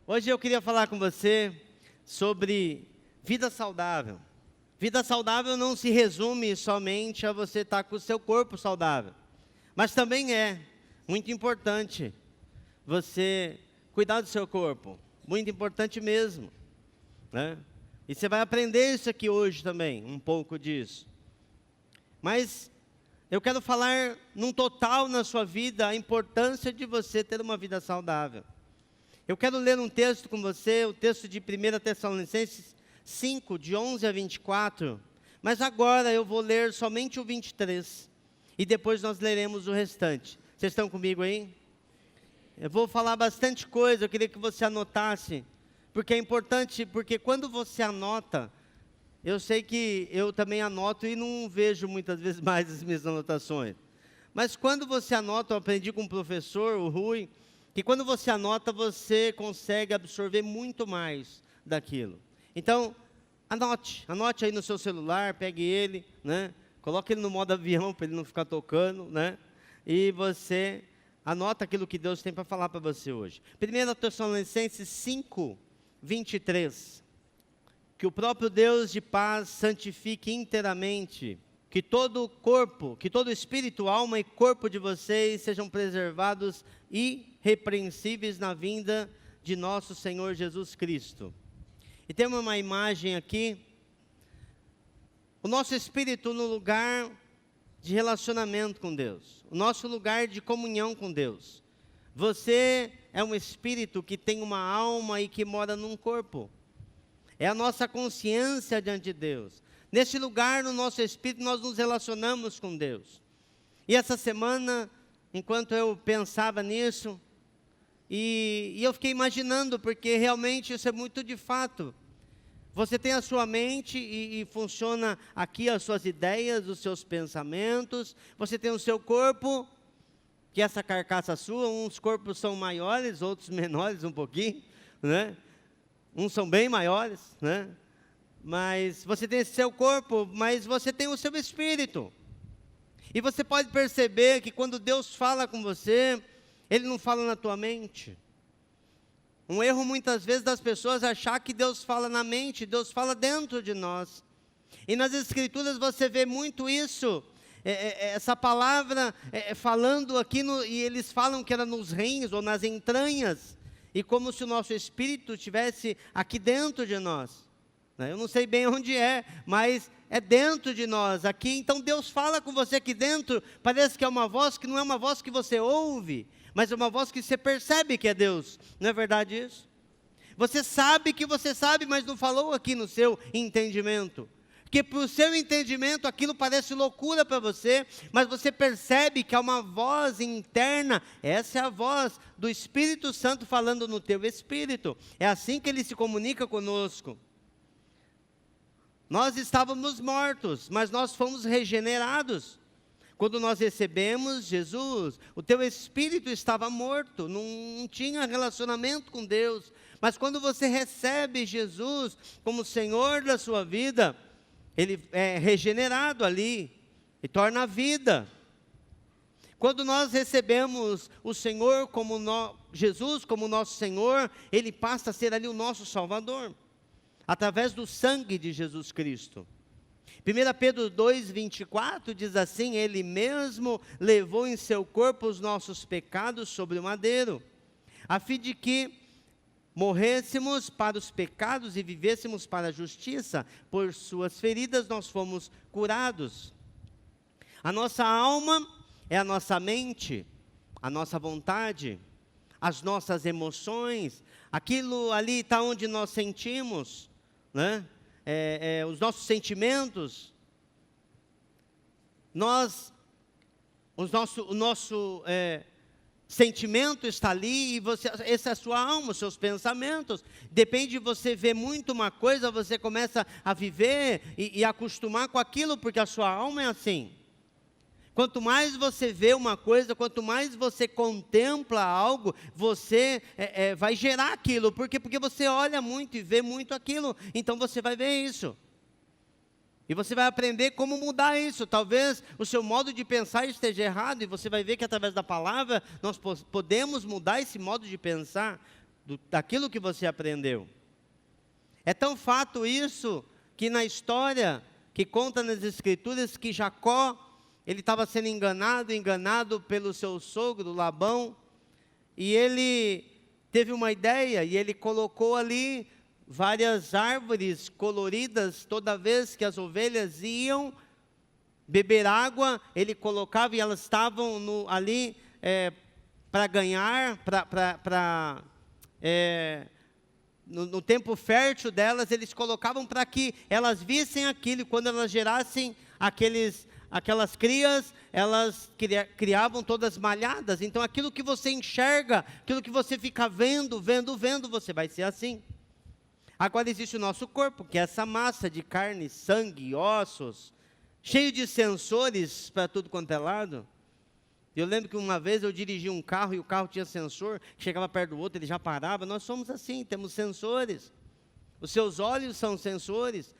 Hoje eu queria falar com você sobre vida saudável. Vida saudável não se resume somente a você estar com o seu corpo saudável, mas também é muito importante você cuidar do seu corpo, muito importante mesmo, né? E você vai aprender isso aqui hoje também, um pouco disso. Mas eu quero falar num total na sua vida a importância de você ter uma vida saudável. Eu quero ler um texto com você, o texto de 1 Tessalonicenses 5, de 11 a 24. Mas agora eu vou ler somente o 23. E depois nós leremos o restante. Vocês estão comigo aí? Eu vou falar bastante coisa, eu queria que você anotasse. Porque é importante, porque quando você anota, eu sei que eu também anoto e não vejo muitas vezes mais as minhas anotações. Mas quando você anota, eu aprendi com um professor, o Rui, que quando você anota, você consegue absorver muito mais daquilo. Então, anote aí no seu celular, pegue ele, né? Coloque ele no modo avião para ele não ficar tocando, né? E você anota aquilo que Deus tem para falar para você hoje. 1 Tessalonicenses 5, 23. Que o próprio Deus de paz santifique inteiramente, que todo corpo, que todo espírito, alma e corpo de vocês sejam preservados irrepreensíveis na vinda de nosso Senhor Jesus Cristo. E temos uma imagem aqui, o nosso espírito no lugar de relacionamento com Deus, o nosso lugar de comunhão com Deus. Você é um espírito que tem uma alma e que mora num corpo. É a nossa consciência diante de Deus. Nesse lugar, no nosso espírito, nós nos relacionamos com Deus. E essa semana, enquanto eu pensava nisso, e eu fiquei imaginando, porque realmente isso é muito de fato. Você tem a sua mente e funciona aqui as suas ideias, os seus pensamentos. Você tem o seu corpo, que é essa carcaça sua. Uns corpos são maiores, outros menores um pouquinho, né? Uns são bem maiores, né? Mas você tem esse seu corpo, mas você tem o seu espírito. E você pode perceber que quando Deus fala com você, Ele não fala na tua mente. Um erro muitas vezes das pessoas é achar que Deus fala na mente, Deus fala dentro de nós. E nas Escrituras você vê muito isso, essa palavra falando aqui, e eles falam que era nos rins ou nas entranhas, e como se o nosso espírito estivesse aqui dentro de nós. Eu não sei bem onde é, mas é dentro de nós, aqui. Então Deus fala com você aqui dentro, parece que é uma voz que não é uma voz que você ouve, mas é uma voz que você percebe que é Deus. Não é verdade isso? Você sabe que você sabe, mas não falou aqui no seu entendimento. Porque para o seu entendimento aquilo parece loucura para você, mas você percebe que há uma voz interna. Essa é a voz do Espírito Santo falando no teu espírito. É assim que Ele se comunica conosco. Nós estávamos mortos, mas nós fomos regenerados. Quando nós recebemos Jesus, o teu espírito estava morto, não tinha relacionamento com Deus. Mas quando você recebe Jesus como Senhor da sua vida, Ele é regenerado ali e torna a vida. Quando nós recebemos o Senhor Jesus como nosso Senhor, Ele passa a ser ali o nosso Salvador, através do sangue de Jesus Cristo. 1 Pedro 2, 24 diz assim: Ele mesmo levou em seu corpo os nossos pecados sobre o madeiro, a fim de que morrêssemos para os pecados e vivêssemos para a justiça. Por suas feridas nós fomos curados. A nossa alma é a nossa mente, a nossa vontade, as nossas emoções, aquilo ali está onde nós sentimos, né? Os nossos sentimentos, o nosso sentimento está ali, e essa é a sua alma, os seus pensamentos. Depende de você ver muito uma coisa, você começa a viver e acostumar com aquilo, porque a sua alma é assim. Quanto mais você vê uma coisa, quanto mais você contempla algo, você vai gerar aquilo. Por quê? Porque você olha muito e vê muito aquilo, então você vai ver isso. E você vai aprender como mudar isso. Talvez o seu modo de pensar esteja errado, e você vai ver que através da palavra nós podemos mudar esse modo de pensar. daquilo que você aprendeu. É tão fato isso, que na história que conta nas Escrituras, que Jacó, ele estava sendo enganado pelo seu sogro, Labão, e ele teve uma ideia, e ele colocou ali várias árvores coloridas, toda vez que as ovelhas iam beber água, ele colocava, e elas estavam ali para ganhar, no tempo fértil delas, eles colocavam para que elas vissem aquilo, e quando elas gerassem aquelas crias, elas criavam todas malhadas. Então aquilo que você enxerga, aquilo que você fica vendo, você vai ser assim. Agora existe o nosso corpo, que é essa massa de carne, sangue, ossos, cheio de sensores para tudo quanto é lado. Eu lembro que uma vez eu dirigi um carro e o carro tinha sensor, chegava perto do outro, ele já parava. Nós somos assim, temos sensores. Os seus olhos são sensores,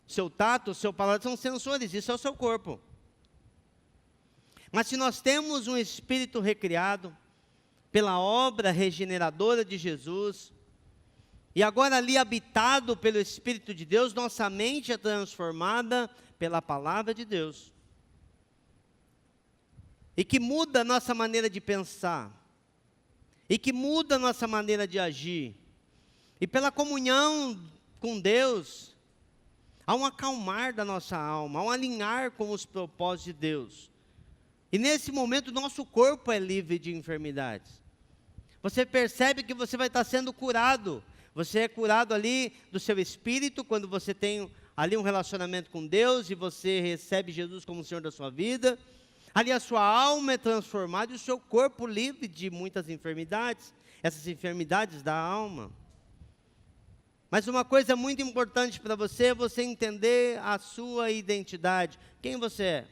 seu tato, o seu paladar são sensores, isso é o seu corpo. Mas se nós temos um espírito recriado pela obra regeneradora de Jesus, e agora ali habitado pelo Espírito de Deus, nossa mente é transformada pela palavra de Deus. E que muda a nossa maneira de pensar. E que muda a nossa maneira de agir. E pela comunhão com Deus, há um acalmar da nossa alma, há um alinhar com os propósitos de Deus. E nesse momento, nosso corpo é livre de enfermidades. Você percebe que você vai estar sendo curado. Você é curado ali do seu espírito, quando você tem ali um relacionamento com Deus, e você recebe Jesus como o Senhor da sua vida. Ali a sua alma é transformada, e o seu corpo livre de muitas enfermidades. Essas enfermidades da alma. Mas uma coisa muito importante para você é você entender a sua identidade. Quem você é?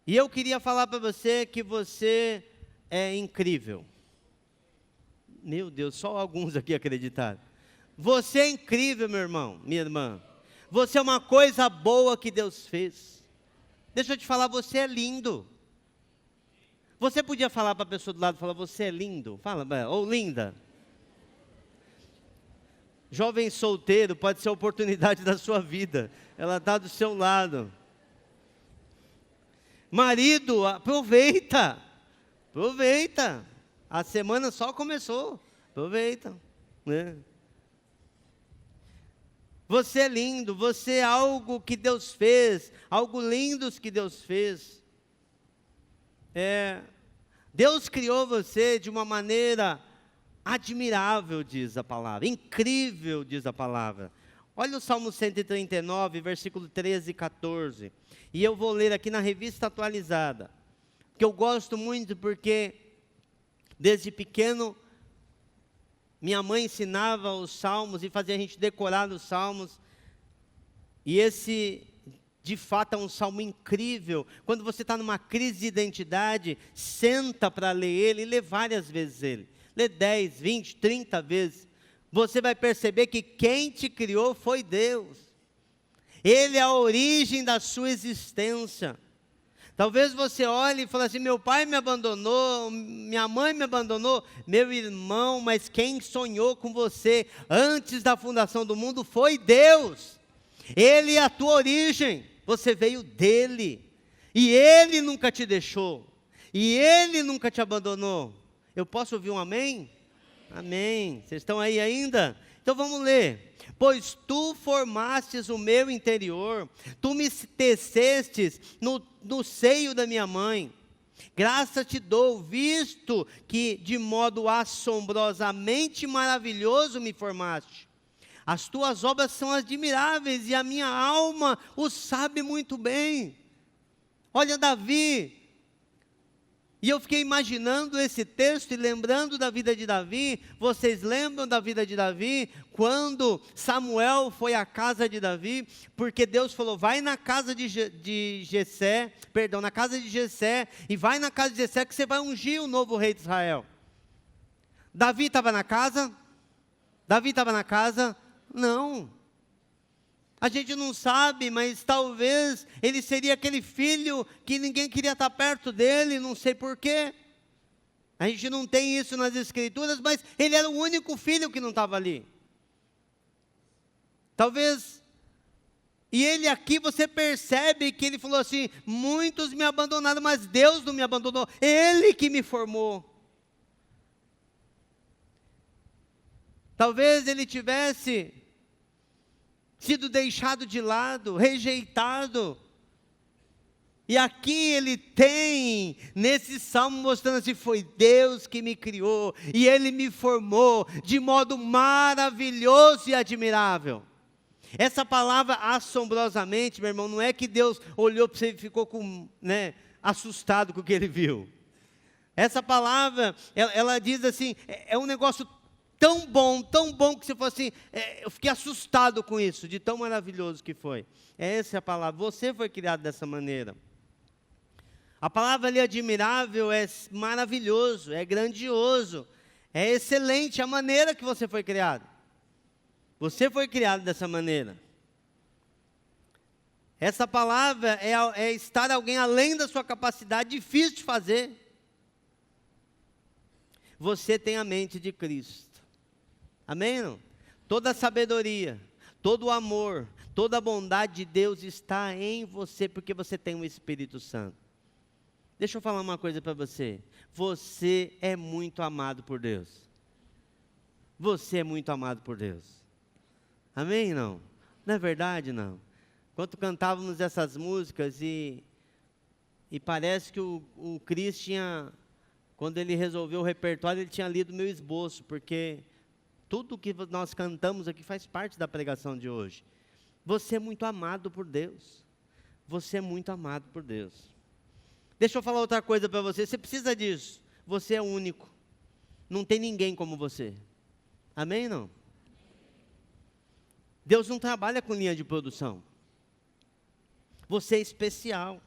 E eu queria falar para você que você é incrível. Meu Deus, só alguns aqui acreditaram. Você é incrível, meu irmão, minha irmã. Você é uma coisa boa que Deus fez. Deixa eu te falar, você é lindo. Você podia falar para a pessoa do lado, falar, você é lindo? Fala, ou linda. Jovem solteiro, pode ser a oportunidade da sua vida. Ela está do seu lado. Marido, aproveita. Aproveita. A semana só começou. Aproveita. Né? Você é lindo. Você é algo que Deus fez. Algo lindo que Deus fez. Deus criou você de uma maneira admirável, diz a palavra. Incrível, diz a palavra. Olha o Salmo 139, versículo 13 e 14. E eu vou ler aqui na Revista Atualizada. Que eu gosto muito porque desde pequeno minha mãe ensinava os salmos e fazia a gente decorar os salmos. E esse, de fato, é um salmo incrível. Quando você está numa crise de identidade, senta para ler ele e lê várias vezes ele. Lê 10, 20, 30 vezes. Você vai perceber que quem te criou foi Deus. Ele é a origem da sua existência. Talvez você olhe e fale assim, meu pai me abandonou, minha mãe me abandonou, meu irmão, mas quem sonhou com você antes da fundação do mundo foi Deus. Ele é a tua origem, você veio dele, e ele nunca te deixou, e ele nunca te abandonou. Eu posso ouvir um amém? Amém. Vocês estão aí ainda? Então vamos ler. Pois tu formastes o meu interior, tu me tecestes no seio da minha mãe. Graças te dou, visto que de modo assombrosamente maravilhoso me formaste. As tuas obras são admiráveis e a minha alma o sabe muito bem. Olha Davi. E eu fiquei imaginando esse texto e lembrando da vida de Davi. Vocês lembram da vida de Davi? Quando Samuel foi à casa de Davi, porque Deus falou, vai na casa de Jessé, na casa de Jessé, e vai na casa de Jessé que você vai ungir o novo rei de Israel. Davi estava na casa? Davi estava na casa? Não. A gente não sabe, mas talvez ele seria aquele filho que ninguém queria estar perto dele, não sei porquê. A gente não tem isso nas Escrituras, mas ele era o único filho que não estava ali. Talvez, e ele aqui você percebe que ele falou assim: muitos me abandonaram, mas Deus não me abandonou, Ele que me formou. Talvez ele tivesse sido deixado de lado, rejeitado. E aqui ele tem, nesse salmo, mostrando assim: foi Deus que me criou, e Ele me formou de modo maravilhoso e admirável. Essa palavra assombrosamente, meu irmão, não é que Deus olhou para você e ficou assustado com o que Ele viu. Essa palavra, ela diz assim, é um negócio tão bom que você falou assim, eu fiquei assustado com isso, de tão maravilhoso que foi. Essa é a palavra, você foi criado dessa maneira. A palavra ali admirável é maravilhoso, é grandioso, é excelente a maneira que você foi criado. Você foi criado dessa maneira. Essa palavra é estar alguém além da sua capacidade, difícil de fazer. Você tem a mente de Cristo. Amém? Não? Toda a sabedoria, todo o amor, toda a bondade de Deus está em você, porque você tem o Espírito Santo. Deixa eu falar uma coisa para você. Você é muito amado por Deus. Você é muito amado por Deus. Amém? Não? Não é verdade, não? Quando cantávamos essas músicas e parece que o Cris tinha, quando ele resolveu o repertório, ele tinha lido meu esboço, porque tudo que nós cantamos aqui faz parte da pregação de hoje. Você é muito amado por Deus. Você é muito amado por Deus. Deixa eu falar outra coisa para você. Você precisa disso. Você é único. Não tem ninguém como você. Amém, não? Deus não trabalha com linha de produção. Você é especial.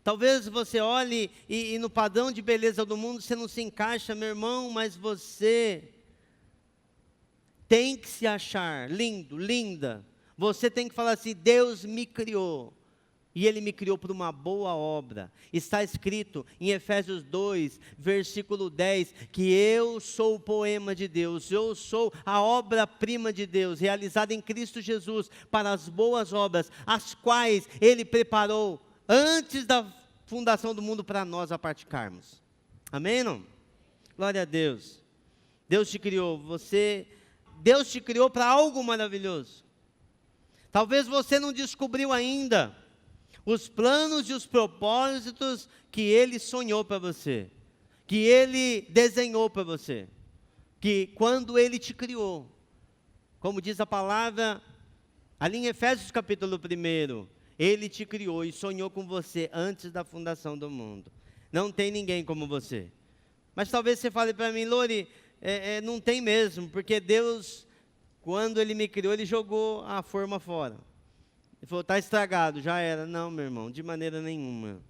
Talvez você olhe e no padrão de beleza do mundo você não se encaixa, meu irmão, mas você tem que se achar lindo, linda. Você tem que falar assim: Deus me criou. E Ele me criou por uma boa obra. Está escrito em Efésios 2, versículo 10, que eu sou o poema de Deus, eu sou a obra-prima de Deus, realizada em Cristo Jesus, para as boas obras, as quais Ele preparou antes da fundação do mundo para nós a praticarmos. Amém, não? Glória a Deus. Deus te criou, Deus te criou para algo maravilhoso. Talvez você não descobriu ainda os planos e os propósitos que Ele sonhou para você, que Ele desenhou para você, que quando Ele te criou, como diz a palavra, ali em Efésios capítulo 1, Ele te criou e sonhou com você antes da fundação do mundo. Não tem ninguém como você. Mas talvez você fale para mim: Lori, não tem mesmo, porque Deus, quando Ele me criou, Ele jogou a forma fora. Ele falou: está estragado, já era. Não, meu irmão, de maneira nenhuma.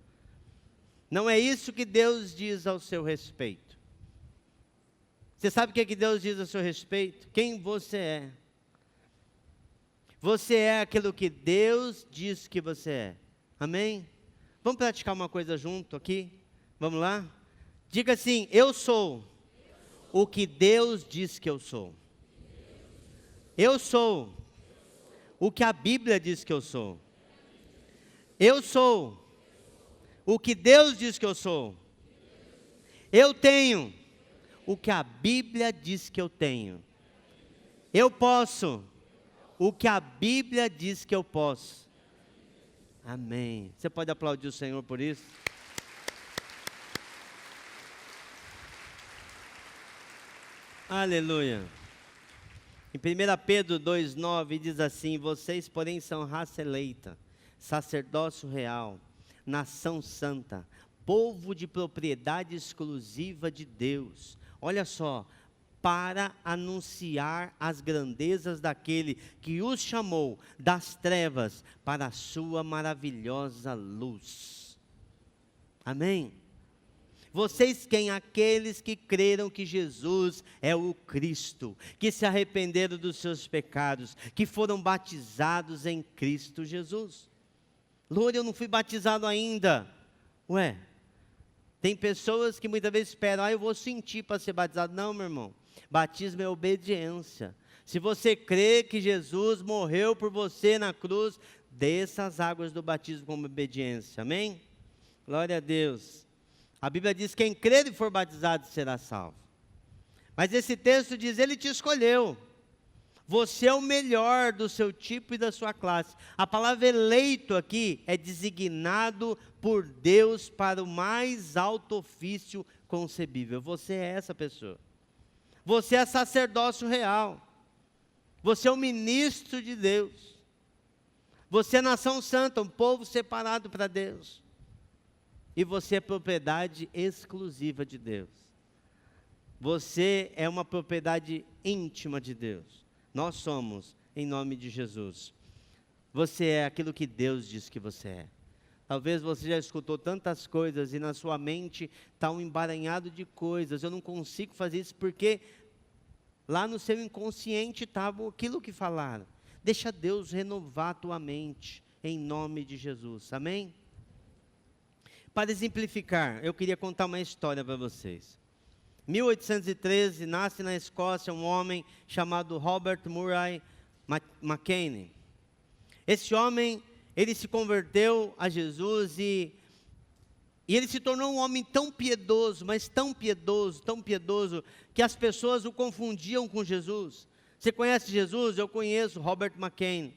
Não é isso que Deus diz ao seu respeito. Você sabe o que Deus diz ao seu respeito? Quem você é. Você é aquilo que Deus diz que você é. Amém? Vamos praticar uma coisa junto aqui? Vamos lá? Diga assim: eu sou o que Deus diz que eu sou. Eu sou o que a Bíblia diz que eu sou. Eu sou o que Deus diz que eu sou. Eu tenho o que a Bíblia diz que eu tenho. Eu posso o que a Bíblia diz que eu posso. Amém. Você pode aplaudir o Senhor por isso? Aleluia. Em 1 Pedro 2,9 diz assim: vocês, porém, são raça eleita, sacerdócio real, nação santa, povo de propriedade exclusiva de Deus. Olha só, para anunciar as grandezas daquele que os chamou das trevas para a sua maravilhosa luz. Amém? Vocês quem? Aqueles que creram que Jesus é o Cristo, que se arrependeram dos seus pecados, que foram batizados em Cristo Jesus. Lore, eu não fui batizado ainda. Ué, Tem pessoas que muitas vezes esperam, eu vou sentir para ser batizado. Não, meu irmão. Batismo é obediência. Se você crê que Jesus morreu por você na cruz, desça as águas do batismo como obediência. Amém? Glória a Deus. A Bíblia diz, quem crer e for batizado será salvo. Mas esse texto diz, ele te escolheu. Você é o melhor do seu tipo e da sua classe. A palavra eleito aqui é designado por Deus para o mais alto ofício concebível. Você é essa pessoa. Você é sacerdócio real. Você é o ministro de Deus. Você é nação santa, um povo separado para Deus. E você é propriedade exclusiva de Deus. Você é uma propriedade íntima de Deus. Nós somos, em nome de Jesus. Você é aquilo que Deus diz que você é. Talvez você já escutou tantas coisas e na sua mente está um emaranhado de coisas. Eu não consigo fazer isso porque lá no seu inconsciente estava aquilo que falaram. Deixa Deus renovar a tua mente, em nome de Jesus. Amém? Para exemplificar, eu queria contar uma história para vocês. 1813, nasce na Escócia um homem chamado Robert Murray McCain. Esse homem, ele se converteu a Jesus e ele se tornou um homem tão piedoso, mas tão piedoso, que as pessoas o confundiam com Jesus. Você conhece Jesus? Eu conheço Robert McCain,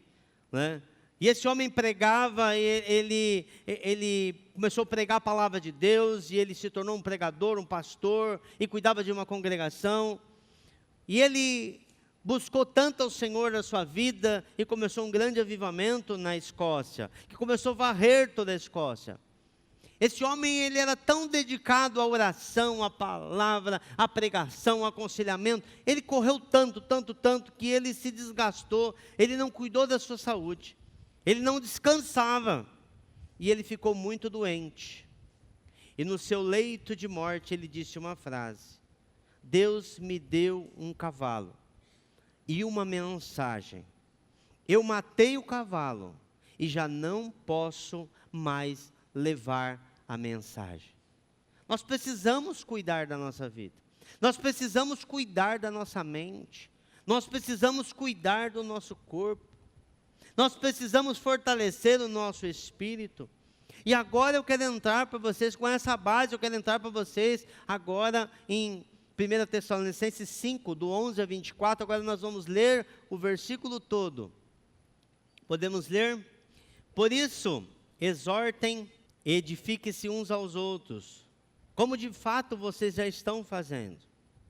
né? E esse homem pregava, ele começou a pregar a palavra de Deus, e ele se tornou um pregador, um pastor, e cuidava de uma congregação. E ele buscou tanto ao Senhor na sua vida, e começou um grande avivamento na Escócia, que começou a varrer toda a Escócia. Esse homem, ele era tão dedicado à oração, à palavra, à pregação, ao aconselhamento. Ele correu tanto, que ele se desgastou, ele não cuidou da sua saúde. Ele não descansava, e ele ficou muito doente. E no seu leito de morte, ele disse uma frase: Deus me deu um cavalo e uma mensagem. Eu matei o cavalo e já não posso mais levar a mensagem. Nós precisamos cuidar da nossa vida. Nós precisamos cuidar da nossa mente. Nós precisamos cuidar do nosso corpo. Nós precisamos fortalecer o nosso espírito. E agora eu quero entrar para vocês, com essa base, eu quero entrar para vocês agora em 1 Tessalonicenses 5, do 11 a 24. Agora nós vamos ler o versículo todo. Podemos ler? Por isso, exortem e edifiquem-se uns aos outros, como de fato vocês já estão fazendo.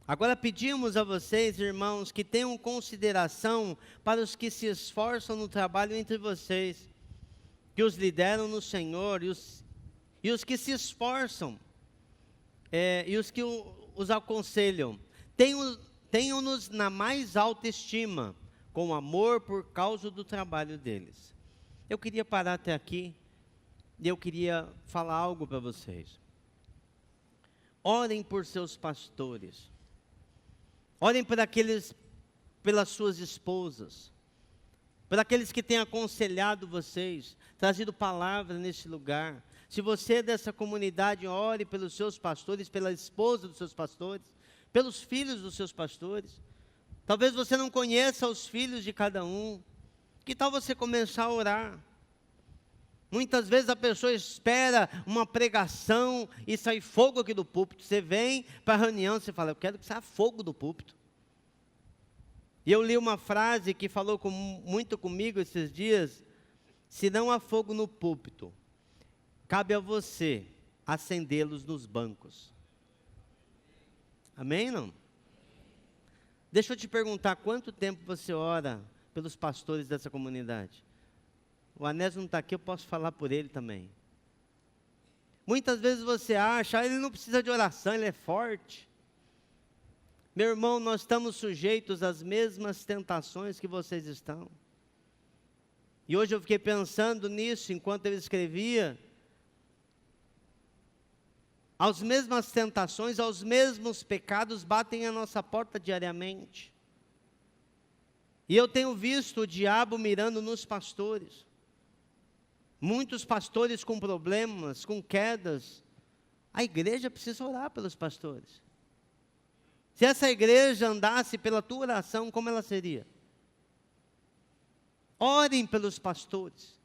Agora pedimos a vocês, irmãos, que tenham consideração para os que se esforçam no trabalho entre vocês, que os lideram no Senhor, e os que se esforçam, e os que os aconselham. Tenham-nos na mais alta estima, com amor por causa do trabalho deles. Eu queria parar até aqui, e eu queria falar algo para vocês. Orem por seus pastores. Orem pelas suas esposas, por aqueles que têm aconselhado vocês, trazido palavra nesse lugar. Se você é dessa comunidade, ore pelos seus pastores, pela esposa dos seus pastores, pelos filhos dos seus pastores. Talvez você não conheça os filhos de cada um. Que tal você começar a orar? Muitas vezes a pessoa espera uma pregação e sai fogo aqui do púlpito. Você vem para a reunião, você fala, eu quero que saia fogo do púlpito. E eu li uma frase que falou muito comigo esses dias: se não há fogo no púlpito, cabe a você acendê-los nos bancos. Amém, não? Deixa eu te perguntar, quanto tempo você ora pelos pastores dessa comunidade? O Anésio não está aqui, eu posso falar por ele também. Muitas vezes você acha, ele não precisa de oração, ele é forte. Meu irmão, nós estamos sujeitos às mesmas tentações que vocês estão. E hoje eu fiquei pensando nisso, enquanto eu escrevia. As mesmas tentações, aos mesmos pecados batem à nossa porta diariamente. E eu tenho visto o diabo mirando nos pastores. Muitos pastores com problemas, com quedas. A igreja precisa orar pelos pastores. Se essa igreja andasse pela tua oração, como ela seria? Orem pelos pastores.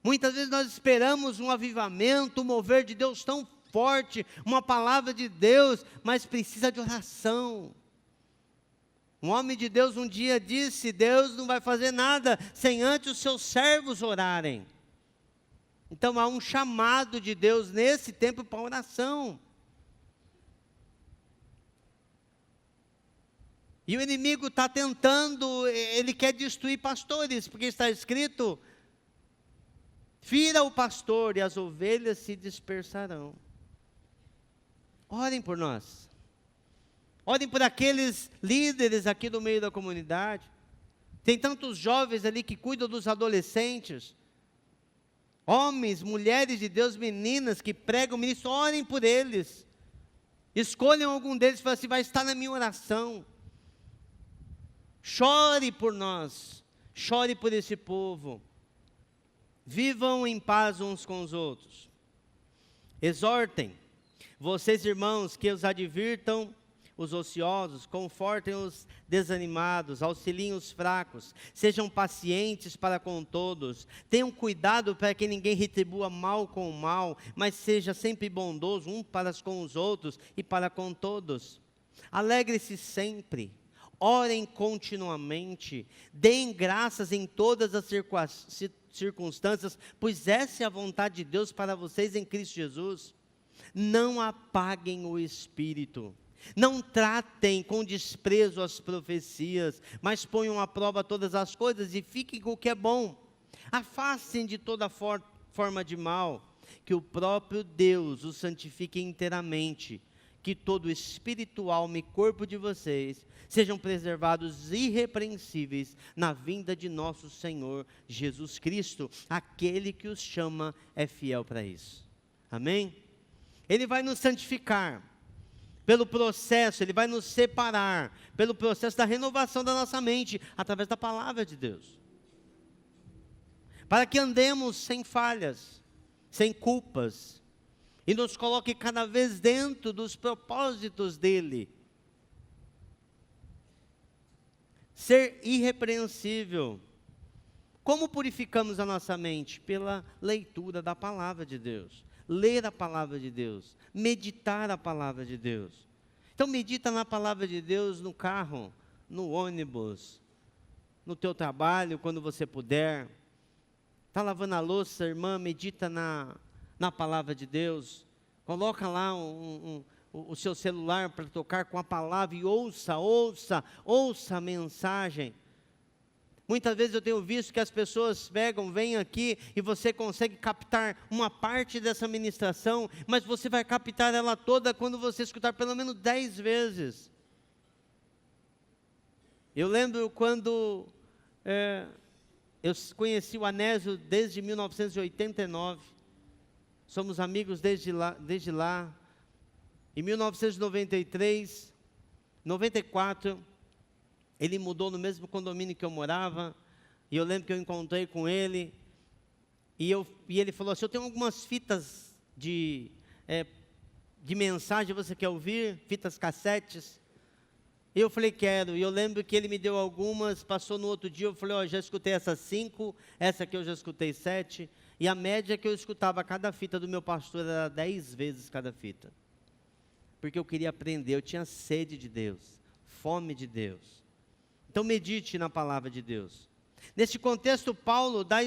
Muitas vezes nós esperamos um avivamento, um mover de Deus tão forte, uma palavra de Deus, mas precisa de oração. Um homem de Deus um dia disse: Deus não vai fazer nada sem antes os seus servos orarem. Então há um chamado de Deus nesse tempo para oração. E o inimigo está tentando, ele quer destruir pastores, porque está escrito: fira o pastor e as ovelhas se dispersarão. Orem por nós. Orem por aqueles líderes aqui do meio da comunidade. Tem tantos jovens ali que cuidam dos adolescentes. Homens, mulheres de Deus, meninas que pregam ministro, orem por eles. Escolham algum deles e falem assim: vai estar na minha oração. Chore por nós, chore por esse povo. Vivam em paz uns com os outros. Exortem, vocês irmãos, que os advirtam os ociosos, confortem os desanimados, auxiliem os fracos, sejam pacientes para com todos, tenham cuidado para que ninguém retribua mal com o mal, mas seja sempre bondoso um para com os outros e para com todos. Alegre-se sempre, orem continuamente, deem graças em todas as circunstâncias, pois essa é a vontade de Deus para vocês em Cristo Jesus. Não apaguem o espírito. Não tratem com desprezo as profecias, mas ponham à prova todas as coisas e fiquem com o que é bom. Afastem de toda forma de mal, que o próprio Deus os santifique inteiramente, que todo o espírito, alma e corpo de vocês sejam preservados irrepreensíveis na vinda de nosso Senhor Jesus Cristo. Aquele que os chama é fiel para isso. Amém? Ele vai nos santificar pelo processo, ele vai nos separar pelo processo da renovação da nossa mente, através da palavra de Deus, para que andemos sem falhas, sem culpas, e nos coloque cada vez dentro dos propósitos dele. Ser irrepreensível. Como purificamos a nossa mente? Pela leitura da palavra de Deus. Ler a palavra de Deus, meditar a palavra de Deus. Então medita na palavra de Deus no carro, no ônibus, no teu trabalho, quando você puder. Está lavando a louça, irmã, medita na palavra de Deus. Coloca lá o seu celular para tocar com a palavra e ouça a mensagem. Muitas vezes eu tenho visto que as pessoas vêm aqui e você consegue captar uma parte dessa ministração, mas você vai captar ela toda quando você escutar pelo menos 10 vezes. Eu lembro quando eu conheci o Anésio desde 1989, somos amigos desde lá. Em 1993, 94, ele mudou no mesmo condomínio que eu morava, e eu lembro que eu encontrei com ele, e ele falou assim: eu tenho algumas fitas de mensagem, você quer ouvir? Fitas cassetes? E eu falei: quero. E eu lembro que ele me deu algumas, passou no outro dia, eu falei: já escutei essas 5, essa aqui eu já escutei 7, e a média que eu escutava cada fita do meu pastor era 10 vezes cada fita, porque eu queria aprender, eu tinha sede de Deus, fome de Deus. Então medite na palavra de Deus. Nesse contexto, Paulo dá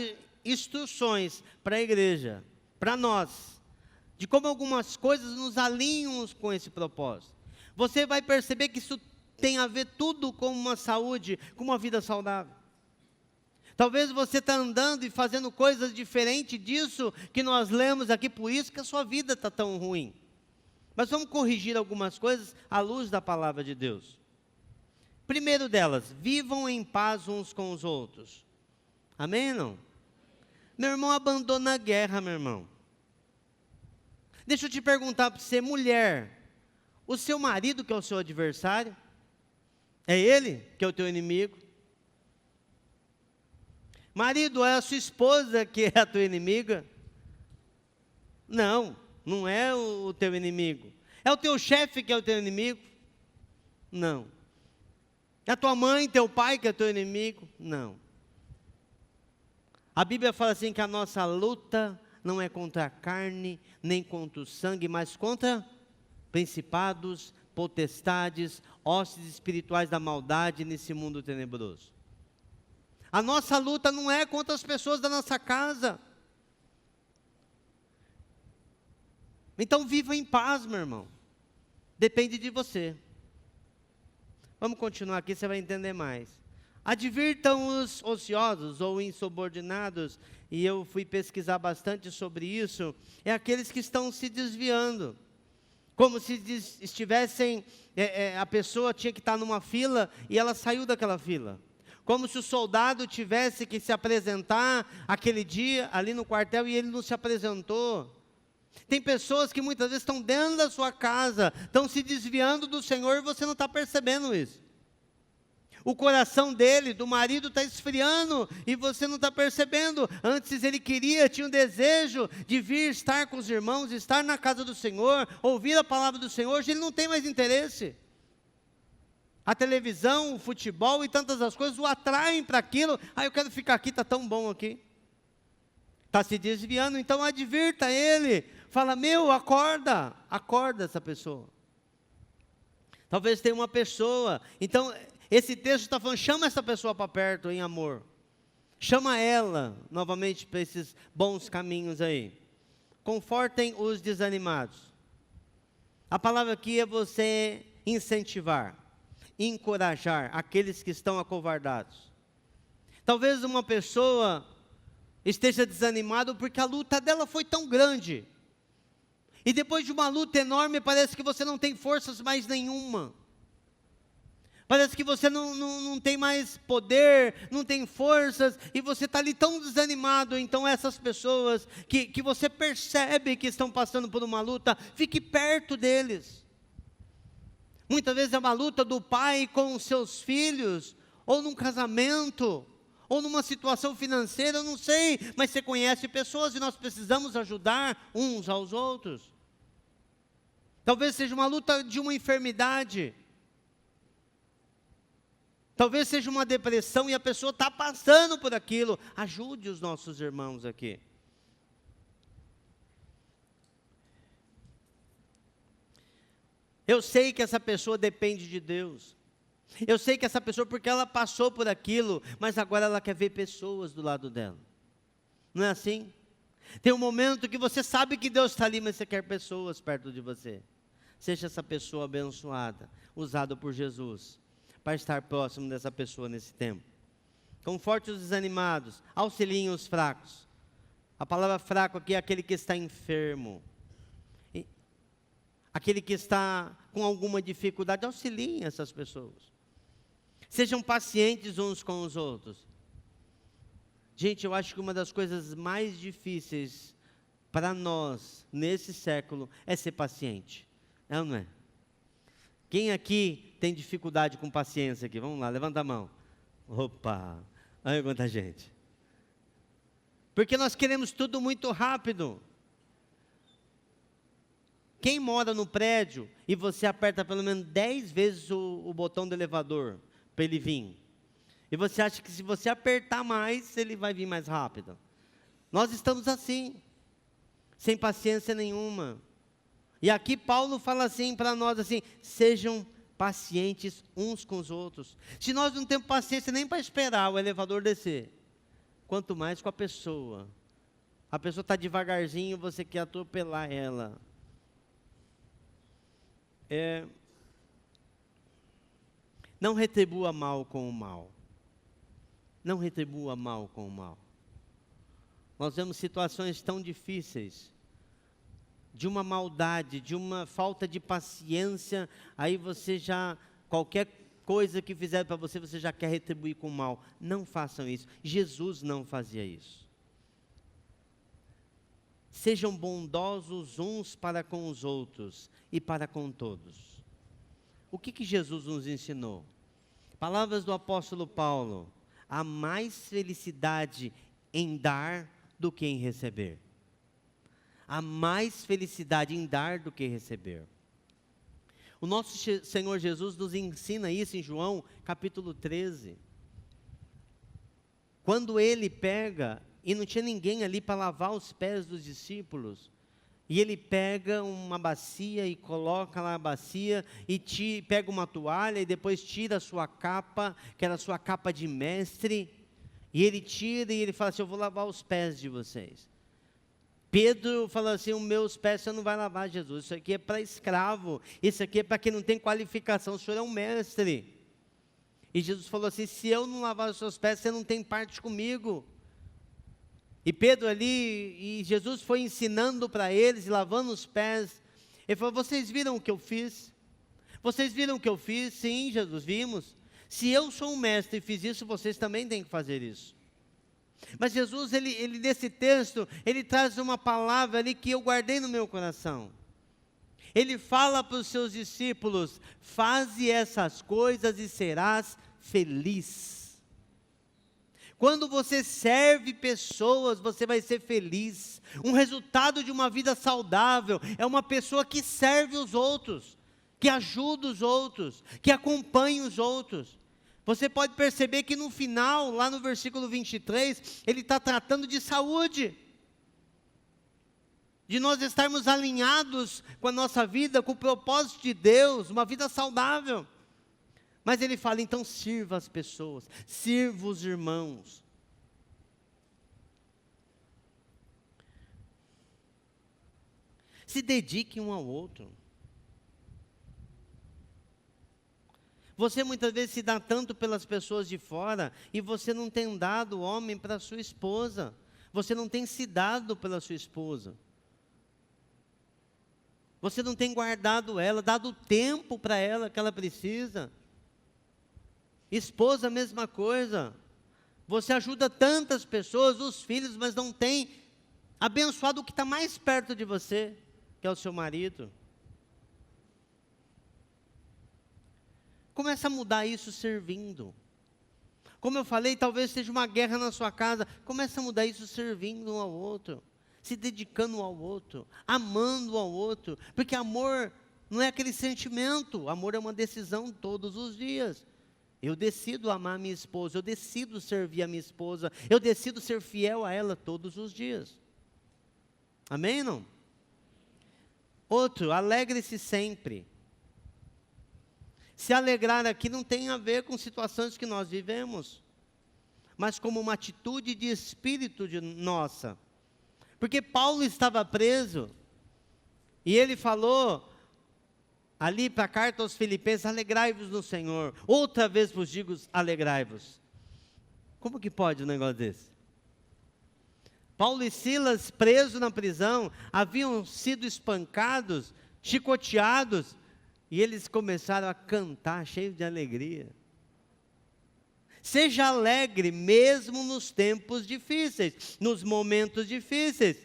instruções para a igreja, para nós, de como algumas coisas nos alinham com esse propósito. Você vai perceber que isso tem a ver tudo com uma saúde, com uma vida saudável. Talvez você está andando e fazendo coisas diferentes disso que nós lemos aqui, por isso que a sua vida está tão ruim. Mas vamos corrigir algumas coisas à luz da palavra de Deus. Primeiro delas, vivam em paz uns com os outros. Amém, não? Meu irmão, abandona a guerra, meu irmão. Deixa eu te perguntar para você, mulher, o seu marido que é o seu adversário? É ele que é o teu inimigo? Marido, é a sua esposa que é a tua inimiga? Não, não é o teu inimigo. É o teu chefe que é o teu inimigo? Não. É a tua mãe, teu pai que é teu inimigo? Não. A Bíblia fala assim que a nossa luta não é contra a carne, nem contra o sangue, mas contra principados, potestades, hostes espirituais da maldade nesse mundo tenebroso. A nossa luta não é contra as pessoas da nossa casa. Então viva em paz, meu irmão. Depende de você. Vamos continuar aqui, você vai entender mais. Advirtam os ociosos ou insubordinados, e eu fui pesquisar bastante sobre isso, é aqueles que estão se desviando. Como se estivessem, a pessoa tinha que estar numa fila e ela saiu daquela fila. Como se o soldado tivesse que se apresentar aquele dia ali no quartel e ele não se apresentou. Tem pessoas que muitas vezes estão dentro da sua casa, estão se desviando do Senhor e você não está percebendo isso. O coração dele, do marido, está esfriando e você não está percebendo. Antes ele tinha um desejo de vir estar com os irmãos, estar na casa do Senhor, ouvir a palavra do Senhor. Hoje ele não tem mais interesse. A televisão, o futebol e tantas as coisas o atraem para aquilo. Eu quero ficar aqui, está tão bom aqui. Está se desviando, então advirta ele. Fala, acorda essa pessoa. Talvez tenha uma pessoa, então esse texto está falando, chama essa pessoa para perto em amor. Chama ela novamente para esses bons caminhos aí. Confortem os desanimados. A palavra aqui é você incentivar, encorajar aqueles que estão acovardados. Talvez uma pessoa esteja desanimada porque a luta dela foi tão grande. E depois de uma luta enorme, parece que você não tem forças mais nenhuma. Parece que você não tem mais poder, não tem forças, e você está ali tão desanimado. Então essas pessoas que você percebe que estão passando por uma luta, fique perto deles. Muitas vezes é uma luta do pai com os seus filhos, ou num casamento, ou numa situação financeira, eu não sei, mas você conhece pessoas e nós precisamos ajudar uns aos outros. Talvez seja uma luta de uma enfermidade. Talvez seja uma depressão e a pessoa está passando por aquilo. Ajude os nossos irmãos aqui. Eu sei que essa pessoa depende de Deus. Eu sei que essa pessoa, porque ela passou por aquilo, mas agora ela quer ver pessoas do lado dela. Não é assim? Tem um momento que você sabe que Deus está ali, mas você quer pessoas perto de você. Seja essa pessoa abençoada, usada por Jesus, para estar próximo dessa pessoa nesse tempo. Conforte os desanimados, auxiliem os fracos. A palavra fraco aqui é aquele que está enfermo. Aquele que está com alguma dificuldade, auxiliem essas pessoas. Sejam pacientes uns com os outros. Gente, eu acho que uma das coisas mais difíceis para nós, nesse século, é ser paciente. É ou não é? Quem aqui tem dificuldade com paciência aqui? Vamos lá, levanta a mão. Opa, olha quanta gente. Porque nós queremos tudo muito rápido. Quem mora no prédio e você aperta pelo menos 10 vezes o botão do elevador para ele vir, e você acha que se você apertar mais, ele vai vir mais rápido. Nós estamos assim, sem paciência nenhuma. E aqui Paulo fala assim para nós, assim, sejam pacientes uns com os outros. Se nós não temos paciência nem para esperar o elevador descer, quanto mais com a pessoa. A pessoa está devagarzinho, você quer atropelar ela. Não retribua mal com o mal. Não retribua mal com o mal. Nós vemos situações tão difíceis, de uma maldade, de uma falta de paciência, aí você já, qualquer coisa que fizer para você, você já quer retribuir com o mal. Não façam isso. Jesus não fazia isso. Sejam bondosos uns para com os outros e para com todos. O que Jesus nos ensinou? Palavras do apóstolo Paulo: há mais felicidade em dar do que em receber. Há mais felicidade em dar do que receber. O nosso Senhor Jesus nos ensina isso em João capítulo 13. Quando ele pega, e não tinha ninguém ali para lavar os pés dos discípulos, e ele pega uma bacia e coloca lá a bacia, e pega uma toalha e depois tira a sua capa, que era a sua capa de mestre, e ele tira e ele fala assim: eu vou lavar os pés de vocês. Pedro falou assim: os meus pés você não vai lavar, Jesus, isso aqui é para escravo, isso aqui é para quem não tem qualificação, o senhor é um mestre. E Jesus falou assim: se eu não lavar os seus pés, você não tem parte comigo. E Pedro ali, e Jesus foi ensinando para eles, lavando os pés. Ele falou: vocês viram o que eu fiz? Vocês viram o que eu fiz? Sim, Jesus, vimos. Se eu sou um mestre e fiz isso, vocês também têm que fazer isso. Mas Jesus, ele nesse texto, ele traz uma palavra ali que eu guardei no meu coração. Ele fala para os seus discípulos: faze essas coisas e serás feliz. Quando você serve pessoas, você vai ser feliz. Um resultado de uma vida saudável é uma pessoa que serve os outros, que ajuda os outros, que acompanha os outros. Você pode perceber que no final, lá no versículo 23, ele está tratando de saúde. De nós estarmos alinhados com a nossa vida, com o propósito de Deus, uma vida saudável. Mas ele fala: então sirva as pessoas, sirva os irmãos. Se dedique um ao outro. Você muitas vezes se dá tanto pelas pessoas de fora, e você não tem dado homem para sua esposa. Você não tem se dado pela sua esposa. Você não tem guardado ela, dado o tempo para ela que ela precisa. Esposa, a mesma coisa. Você ajuda tantas pessoas, os filhos, mas não tem abençoado o que está mais perto de você, que é o seu marido. Começa a mudar isso servindo. Como eu falei, talvez seja uma guerra na sua casa. Começa a mudar isso servindo um ao outro, se dedicando um ao outro, amando um ao outro. Porque amor não é aquele sentimento, amor é uma decisão todos os dias. Eu decido amar a minha esposa, eu decido servir a minha esposa, eu decido ser fiel a ela todos os dias. Amém, não? Outro, alegre-se sempre. Se alegrar aqui não tem a ver com situações que nós vivemos, mas como uma atitude de espírito nossa. Porque Paulo estava preso, e ele falou ali para a carta aos Filipenses: alegrai-vos no Senhor. Outra vez vos digo, alegrai-vos. Como que pode um negócio desse? Paulo e Silas, presos na prisão, haviam sido espancados, chicoteados, e eles começaram a cantar, cheios de alegria. Seja alegre mesmo nos tempos difíceis, nos momentos difíceis.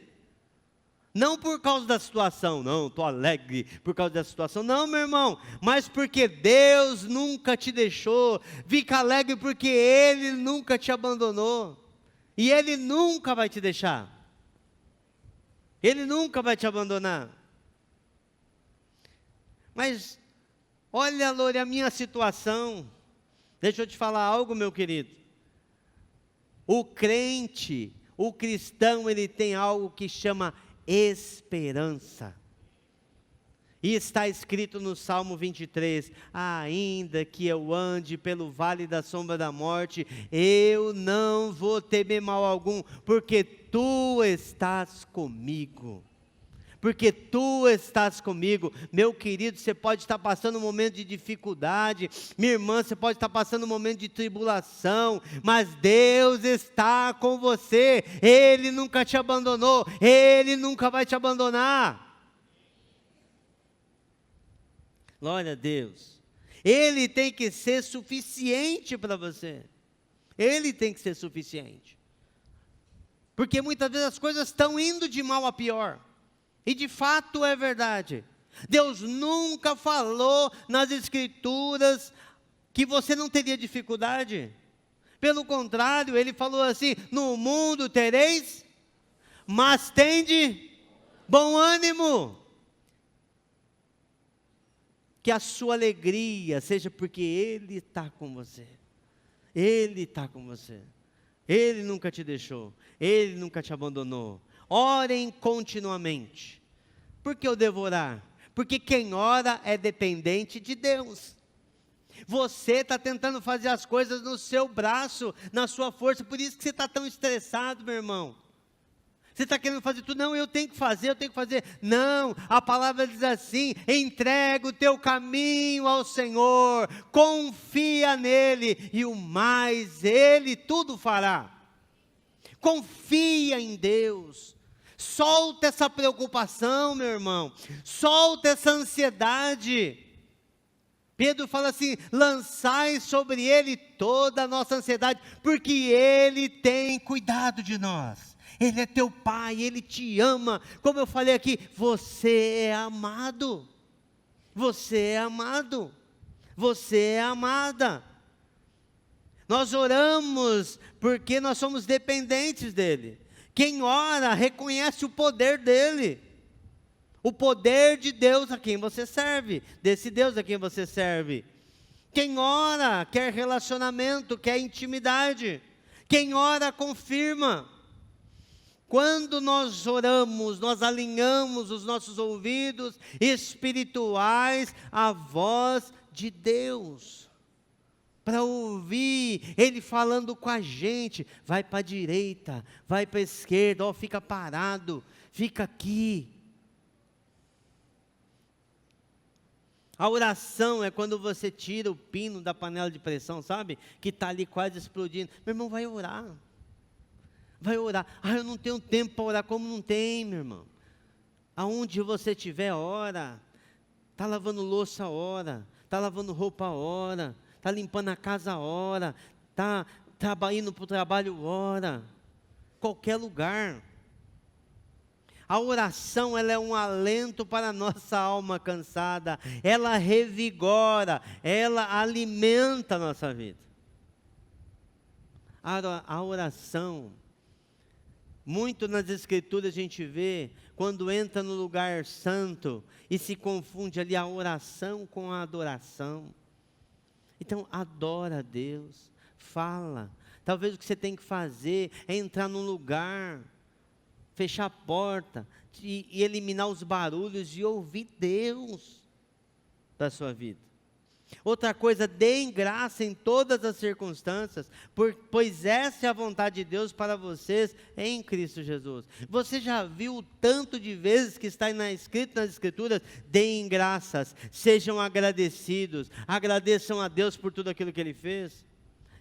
Não por causa da situação, não, estou alegre por causa da situação. Não, meu irmão, mas porque Deus nunca te deixou. Fica alegre porque Ele nunca te abandonou. E Ele nunca vai te deixar. Ele nunca vai te abandonar. Mas, olha, Lore, a minha situação. Deixa eu te falar algo, meu querido. O crente, o cristão, ele tem algo que chama esperança. E está escrito no Salmo 23, ainda que eu ande pelo vale da sombra da morte, eu não vou temer mal algum, porque tu estás comigo. Porque tu estás comigo. Meu querido, você pode estar passando um momento de dificuldade, minha irmã, você pode estar passando um momento de tribulação, mas Deus está com você. Ele nunca te abandonou, Ele nunca vai te abandonar. Glória a Deus. Ele tem que ser suficiente para você. Ele tem que ser suficiente. Porque muitas vezes as coisas estão indo de mal a pior. E de fato é verdade. Deus nunca falou nas Escrituras que você não teria dificuldade. Pelo contrário, Ele falou assim: no mundo tereis, mas tende bom ânimo. Que a sua alegria seja porque Ele está com você. Ele está com você. Ele nunca te deixou. Ele nunca te abandonou. Orem continuamente. Por que eu devo orar? Porque quem ora é dependente de Deus. Você está tentando fazer as coisas no seu braço, na sua força, por isso que você está tão estressado, meu irmão. Você está querendo fazer tudo, não, eu tenho que fazer. Não, a palavra diz assim: entrega o teu caminho ao Senhor, confia nele, e o mais Ele tudo fará. Confia em Deus, solta essa preocupação, meu irmão, solta essa ansiedade. Pedro fala assim: lançai sobre Ele toda a nossa ansiedade, porque Ele tem cuidado de nós. Ele é teu Pai, Ele te ama. Como eu falei aqui, você é amado. Você é amado. Você é amada. Nós oramos porque nós somos dependentes dEle. Quem ora reconhece o poder dEle. O poder de Deus a quem você serve. Desse Deus a quem você serve. Quem ora quer relacionamento, quer intimidade. Quem ora confirma. Quando nós oramos, nós alinhamos os nossos ouvidos espirituais à voz de Deus, para ouvir Ele falando com a gente. Vai para a direita, vai para a esquerda, ó, fica parado, fica aqui. A oração é quando você tira o pino da panela de pressão, sabe? Que está ali quase explodindo. Meu irmão, vai orar. Vai orar. Eu não tenho tempo para orar. Como não tem, meu irmão? Aonde você estiver, ora. Está lavando louça, ora. Está lavando roupa, ora. Está limpando a casa, ora. Está indo para o trabalho, ora. Qualquer lugar. A oração, ela é um alento para a nossa alma cansada. Ela revigora, ela alimenta a nossa vida. A oração, muito nas escrituras a gente vê, quando entra no lugar santo e se confunde ali a oração com a adoração. Então, adora a Deus, fala. Talvez o que você tem que fazer é entrar num lugar, fechar a porta e eliminar os barulhos e ouvir Deus da sua vida. Outra coisa, deem graça em todas as circunstâncias, pois essa é a vontade de Deus para vocês em Cristo Jesus. Você já viu o tanto de vezes que está escrito nas Escrituras? Deem graças, sejam agradecidos, agradeçam a Deus por tudo aquilo que Ele fez.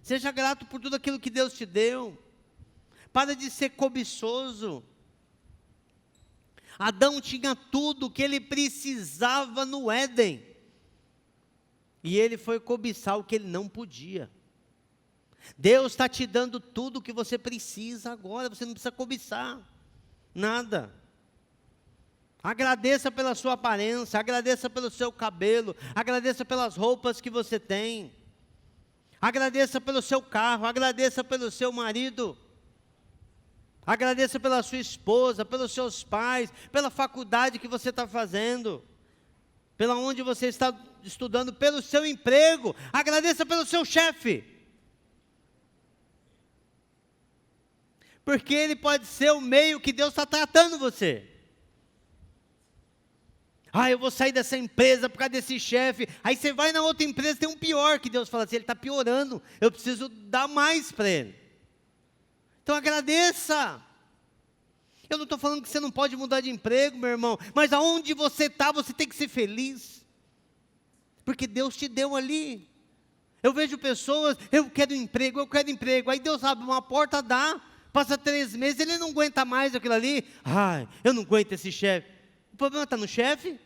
Seja grato por tudo aquilo que Deus te deu. Para de ser cobiçoso. Adão tinha tudo o que ele precisava no Éden. E ele foi cobiçar o que ele não podia. Deus está te dando tudo o que você precisa agora. Você não precisa cobiçar nada. Agradeça pela sua aparência. Agradeça pelo seu cabelo. Agradeça pelas roupas que você tem. Agradeça pelo seu carro. Agradeça pelo seu marido. Agradeça pela sua esposa, pelos seus pais, pela faculdade que você está fazendo, pela onde você está estudando, pelo seu emprego. Agradeça pelo seu chefe, porque ele pode ser o meio que Deus está tratando você. Eu vou sair dessa empresa por causa desse chefe. Aí você vai na outra empresa, tem um pior, que Deus fala assim: ele está piorando, eu preciso dar mais para ele. Então agradeça. Eu não estou falando que você não pode mudar de emprego, meu irmão, mas aonde você está, você tem que ser feliz, porque Deus te deu ali. Eu vejo pessoas: eu quero emprego, aí Deus abre uma porta, dá, passa 3 meses, ele não aguenta mais aquilo ali. Eu não aguento esse chefe. O problema está no chefe.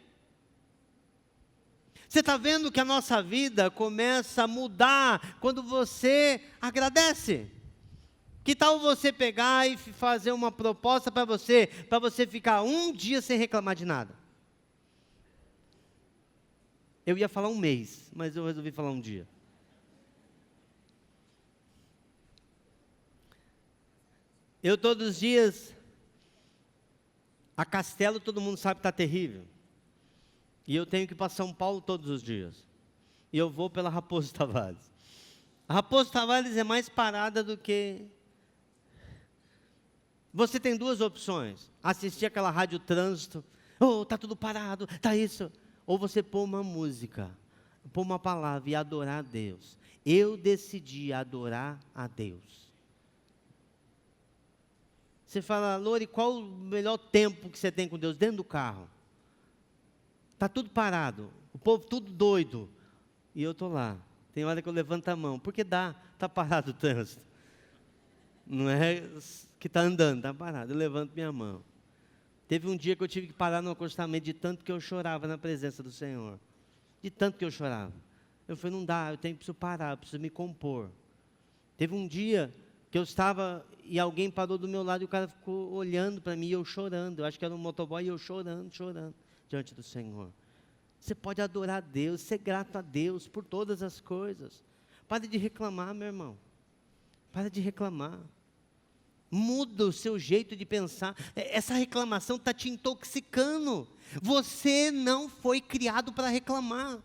Você está vendo que a nossa vida começa a mudar quando você agradece. Que tal você pegar e fazer uma proposta para você ficar um dia sem reclamar de nada? Eu ia falar um mês, mas eu resolvi falar um dia. Eu todos os dias A Castelo todo mundo sabe que está terrível. E eu tenho que ir para São Paulo todos os dias. E eu vou pela Raposo Tavares. A Raposo Tavares é mais parada do que... Você tem duas opções. Assistir aquela rádio trânsito. Oh, está tudo parado, está isso. Ou você pôr uma música, pôr uma palavra e adorar a Deus. Eu decidi adorar a Deus. Você fala, Lori, qual o melhor tempo que você tem com Deus? Dentro do carro. Está tudo parado, o povo tudo doido. E eu estou lá. Tem hora que eu levanto a mão, porque está parado o trânsito. Não é que está andando, está parado. Eu levanto minha mão. Teve um dia que eu tive que parar no acostamento de tanto que eu chorava na presença do Senhor. De tanto que eu chorava. Eu falei, não dá, preciso parar, eu preciso me compor. Teve um dia que eu estava e alguém parou do meu lado e o cara ficou olhando para mim e eu chorando. Eu acho que era um motoboy e eu chorando diante do Senhor. Você pode adorar a Deus, ser grato a Deus por todas as coisas. Pare de reclamar, meu irmão. Para de reclamar. Muda o seu jeito de pensar. Essa reclamação está te intoxicando. Você não foi criado para reclamar.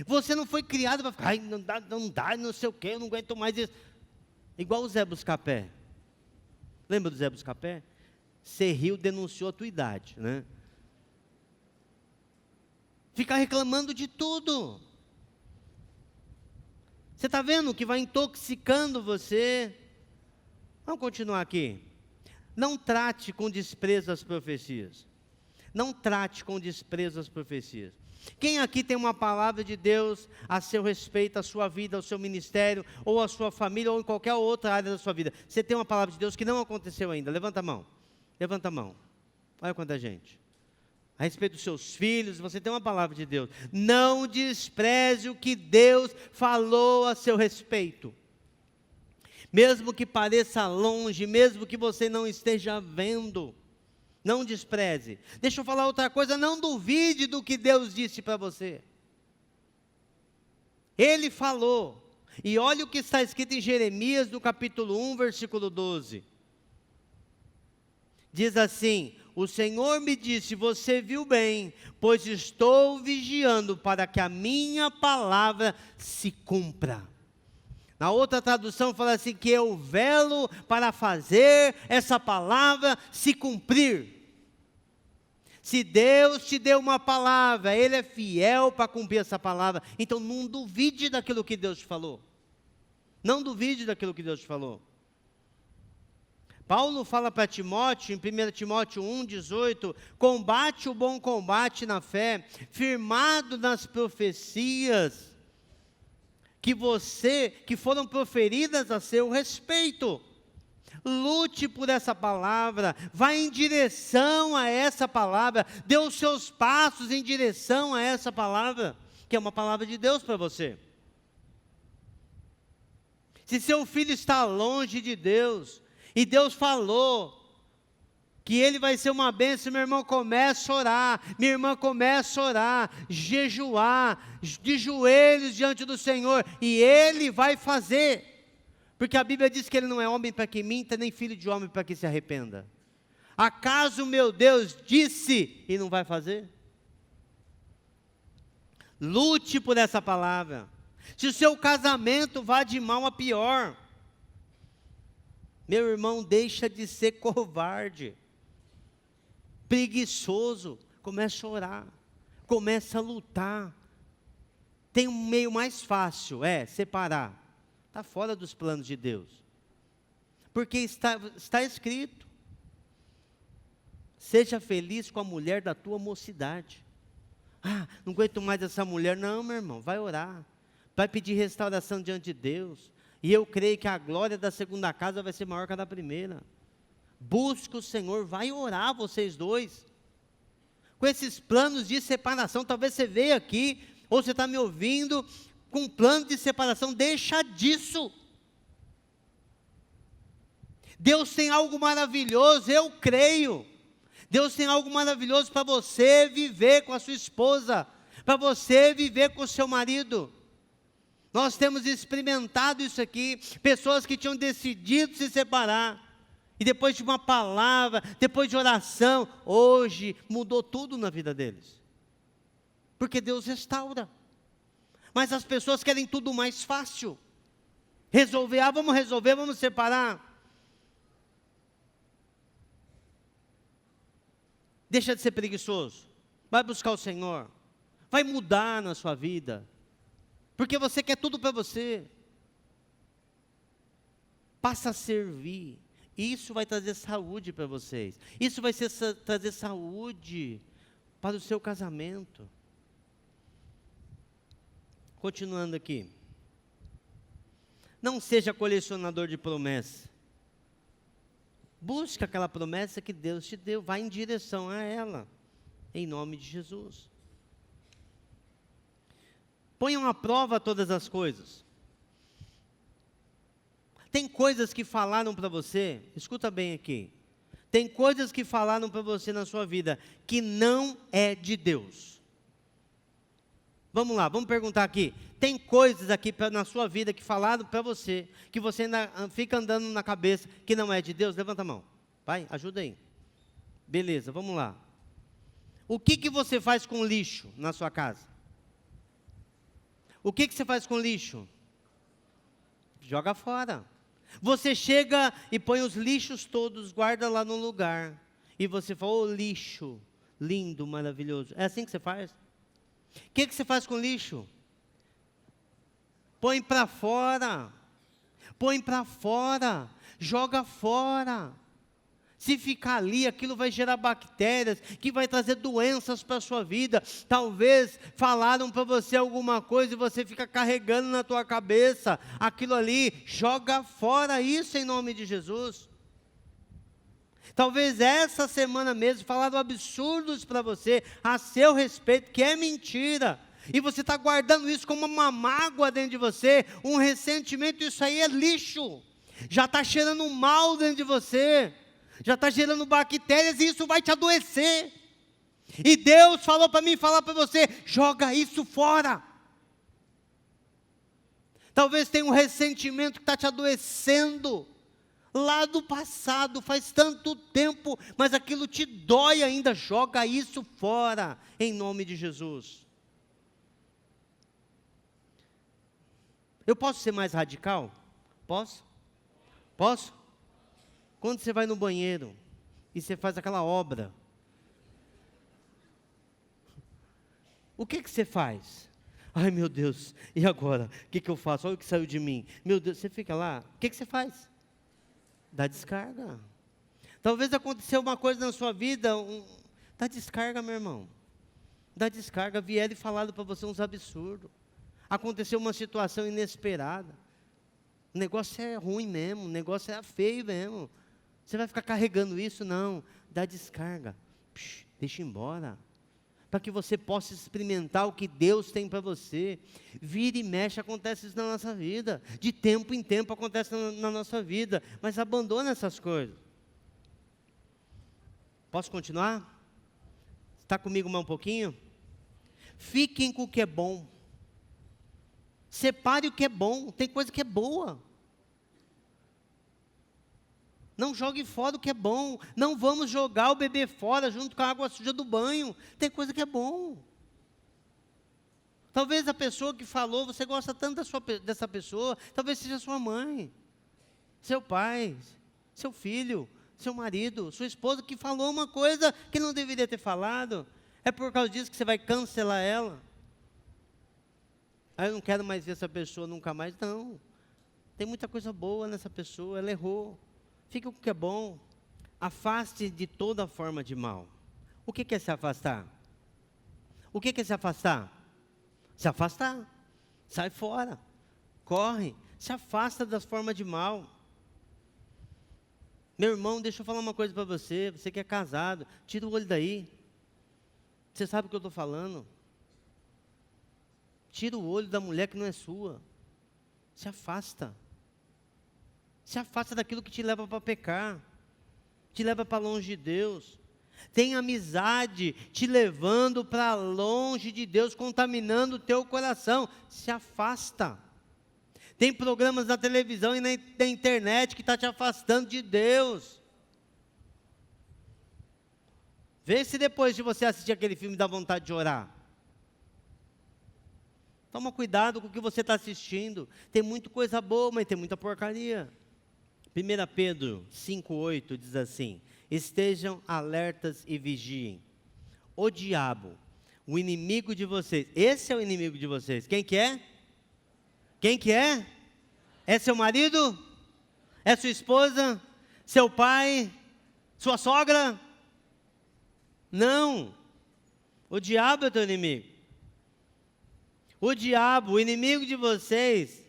Você não foi criado para ficar, ai, não dá, não sei o quê, eu não aguento mais isso. Igual o Zé Buscapé. Lembra do Zé Buscapé? Você riu, denunciou a tua idade, né? Ficar reclamando de tudo. Você está vendo que vai intoxicando você? Vamos continuar aqui. Não trate com desprezo as profecias. Não trate com desprezo as profecias. Quem aqui tem uma palavra de Deus a seu respeito, a sua vida, ao seu ministério, ou a sua família, ou em qualquer outra área da sua vida? Você tem uma palavra de Deus que não aconteceu ainda? Levanta a mão. Levanta a mão. Olha quanta gente. A respeito dos seus filhos, você tem uma palavra de Deus. Não despreze o que Deus falou a seu respeito. Mesmo que pareça longe, mesmo que você não esteja vendo, não despreze. Deixa eu falar outra coisa, não duvide do que Deus disse para você. Ele falou. E olha o que está escrito em Jeremias, no capítulo 1, versículo 12. Diz assim: o Senhor me disse, você viu bem, pois estou vigiando para que a minha palavra se cumpra. Na outra tradução fala assim, que eu velo para fazer essa palavra se cumprir. Se Deus te deu uma palavra, Ele é fiel para cumprir essa palavra. Então não duvide daquilo que Deus te falou. Não duvide daquilo que Deus te falou. Paulo fala para Timóteo, em 1 Timóteo 1,18, combate o bom combate na fé, firmado nas profecias que foram proferidas a seu respeito. Lute por essa palavra, vá em direção a essa palavra, dê os seus passos em direção a essa palavra, que é uma palavra de Deus para você. Se seu filho está longe de Deus, e Deus falou que ele vai ser uma bênção, meu irmão, começa a orar, minha irmã começa a orar, jejuar, de joelhos diante do Senhor, e Ele vai fazer, porque a Bíblia diz que Ele não é homem para que minta, nem filho de homem para que se arrependa. Acaso meu Deus disse e não vai fazer? Lute por essa palavra. Se o seu casamento vá de mal a pior, meu irmão, deixa de ser covarde, preguiçoso, começa a orar, começa a lutar. Tem um meio mais fácil, separar. Está fora dos planos de Deus. Porque está escrito, seja feliz com a mulher da tua mocidade. Ah, não aguento mais essa mulher. Não, meu irmão, vai orar, vai pedir restauração diante de Deus. E eu creio que a glória da segunda casa vai ser maior que a da primeira. Busca o Senhor, vai orar vocês dois. Com esses planos de separação, talvez você veio aqui, ou você está me ouvindo, com um plano de separação, deixa disso. Deus tem algo maravilhoso, eu creio. Deus tem algo maravilhoso para você viver com a sua esposa, para você viver com o seu marido. Nós temos experimentado isso aqui, pessoas que tinham decidido se separar, E depois de uma palavra, depois de oração, hoje mudou tudo na vida deles. Porque Deus restaura. Mas as pessoas querem tudo mais fácil. Resolver, vamos resolver, vamos separar. Deixa de ser preguiçoso. Vai buscar o Senhor. Vai mudar na sua vida. Porque você quer tudo para você. Passa a servir. Isso vai trazer saúde para vocês. Isso vai trazer saúde para o seu casamento. Continuando aqui. Não seja colecionador de promessas. Busque aquela promessa que Deus te deu. Vá em direção a ela. Em nome de Jesus. Ponham à prova todas as coisas. Tem coisas que falaram para você, escuta bem aqui. Tem coisas que falaram para você na sua vida que não é de Deus. Vamos lá, vamos perguntar aqui. Tem coisas aqui na sua vida que falaram para você, que você ainda fica andando na cabeça que não é de Deus? Levanta a mão. Vai, ajuda aí. Beleza, vamos lá. O que você faz com lixo na sua casa? O que você faz com lixo? Joga fora. Você chega e põe os lixos todos, guarda lá no lugar. E você fala, ô lixo, lindo, maravilhoso. É assim que você faz? O que você faz com lixo? Põe para fora. Põe para fora. Joga fora. Se ficar ali, aquilo vai gerar bactérias, que vai trazer doenças para a sua vida. Talvez falaram para você alguma coisa e você fica carregando na tua cabeça. Aquilo ali, joga fora isso em nome de Jesus. Talvez essa semana mesmo falaram absurdos para você, a seu respeito, que é mentira. E você está guardando isso como uma mágoa dentro de você, um ressentimento, isso aí é lixo. Já está cheirando mal dentro de você. Já está gerando bactérias e isso vai te adoecer. E Deus falou para mim, falar para você, joga isso fora. Talvez tenha um ressentimento que está te adoecendo. Lá do passado, faz tanto tempo, mas aquilo te dói ainda, joga isso fora, em nome de Jesus. Eu posso ser mais radical? Posso? Posso? Quando você vai no banheiro e você faz aquela obra, o que você faz? Ai meu Deus, e agora? O que eu faço? Olha o que saiu de mim. Meu Deus, você fica lá, o que você faz? Dá descarga. Talvez aconteceu uma coisa na sua vida, dá descarga, meu irmão. Dá descarga, vieram e falaram para você uns absurdos. Aconteceu uma situação inesperada. O negócio é ruim mesmo, o negócio é feio mesmo. Você vai ficar carregando isso? Não, dá descarga. Deixa embora. Para que você possa experimentar o que Deus tem para você. Vira e mexe, acontece isso na nossa vida. De tempo em tempo acontece na nossa vida. Mas abandona essas coisas. Posso continuar? Está comigo mais um pouquinho? Fiquem com o que é bom. Separe o que é bom. Tem coisa que é boa. Não jogue fora o que é bom. Não vamos jogar o bebê fora junto com a água suja do banho. Tem coisa que é bom. Talvez a pessoa que falou, você gosta tanto dessa pessoa, talvez seja sua mãe, seu pai, seu filho, seu marido, sua esposa que falou uma coisa que não deveria ter falado. É por causa disso que você vai cancelar ela. Eu não quero mais ver essa pessoa nunca mais. Não. Tem muita coisa boa nessa pessoa, ela errou. Fique com o que é bom. Afaste de toda forma de mal. O que é se afastar? O que é se afastar? Se afastar. Sai fora. Corre. Se afasta das formas de mal. Meu irmão, deixa eu falar uma coisa para você. Você que é casado, tira o olho daí. Você sabe o que eu estou falando? Tira o olho da mulher que não é sua. Se afasta. Se afasta daquilo que te leva para pecar, te leva para longe de Deus. Tem amizade te levando para longe de Deus, contaminando o teu coração. Se afasta. Tem programas na televisão e na internet que está te afastando de Deus. Vê se depois de você assistir aquele filme dá vontade de orar. Toma cuidado com o que você está assistindo. Tem muita coisa boa, mas tem muita porcaria. 1 Pedro 5,8 diz assim: estejam alertas e vigiem. O diabo, o inimigo de vocês, esse é o inimigo de vocês. Quem que é? Quem que é? É seu marido? É sua esposa? Seu pai? Sua sogra? Não. O diabo é teu inimigo. O diabo, o inimigo de vocês,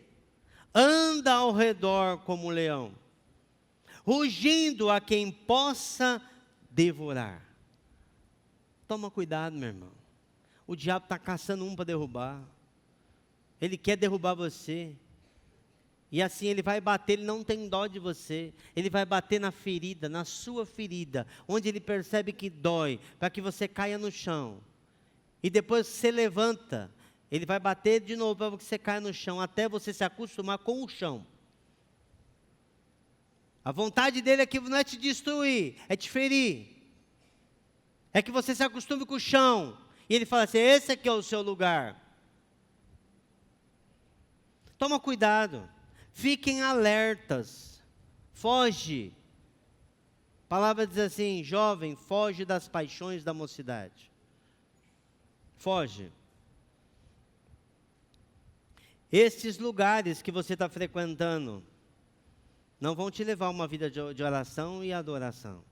anda ao redor como um leão, rugindo a quem possa devorar. Toma cuidado, meu irmão. O diabo está caçando um para derrubar. Ele quer derrubar você. E assim ele vai bater, ele não tem dó de você. Ele vai bater na ferida, na sua ferida, onde ele percebe que dói, para que você caia no chão. E depois você levanta, ele vai bater de novo para que você caia no chão, até você se acostumar com o chão. A vontade dele aqui não é te destruir, é te ferir. É que você se acostume com o chão. E ele fala assim: esse aqui é o seu lugar. Toma cuidado. Fiquem alertas. Foge. A palavra diz assim: jovem, foge das paixões da mocidade. Foge. Estes lugares que você está frequentando não vão te levar a uma vida de oração e adoração.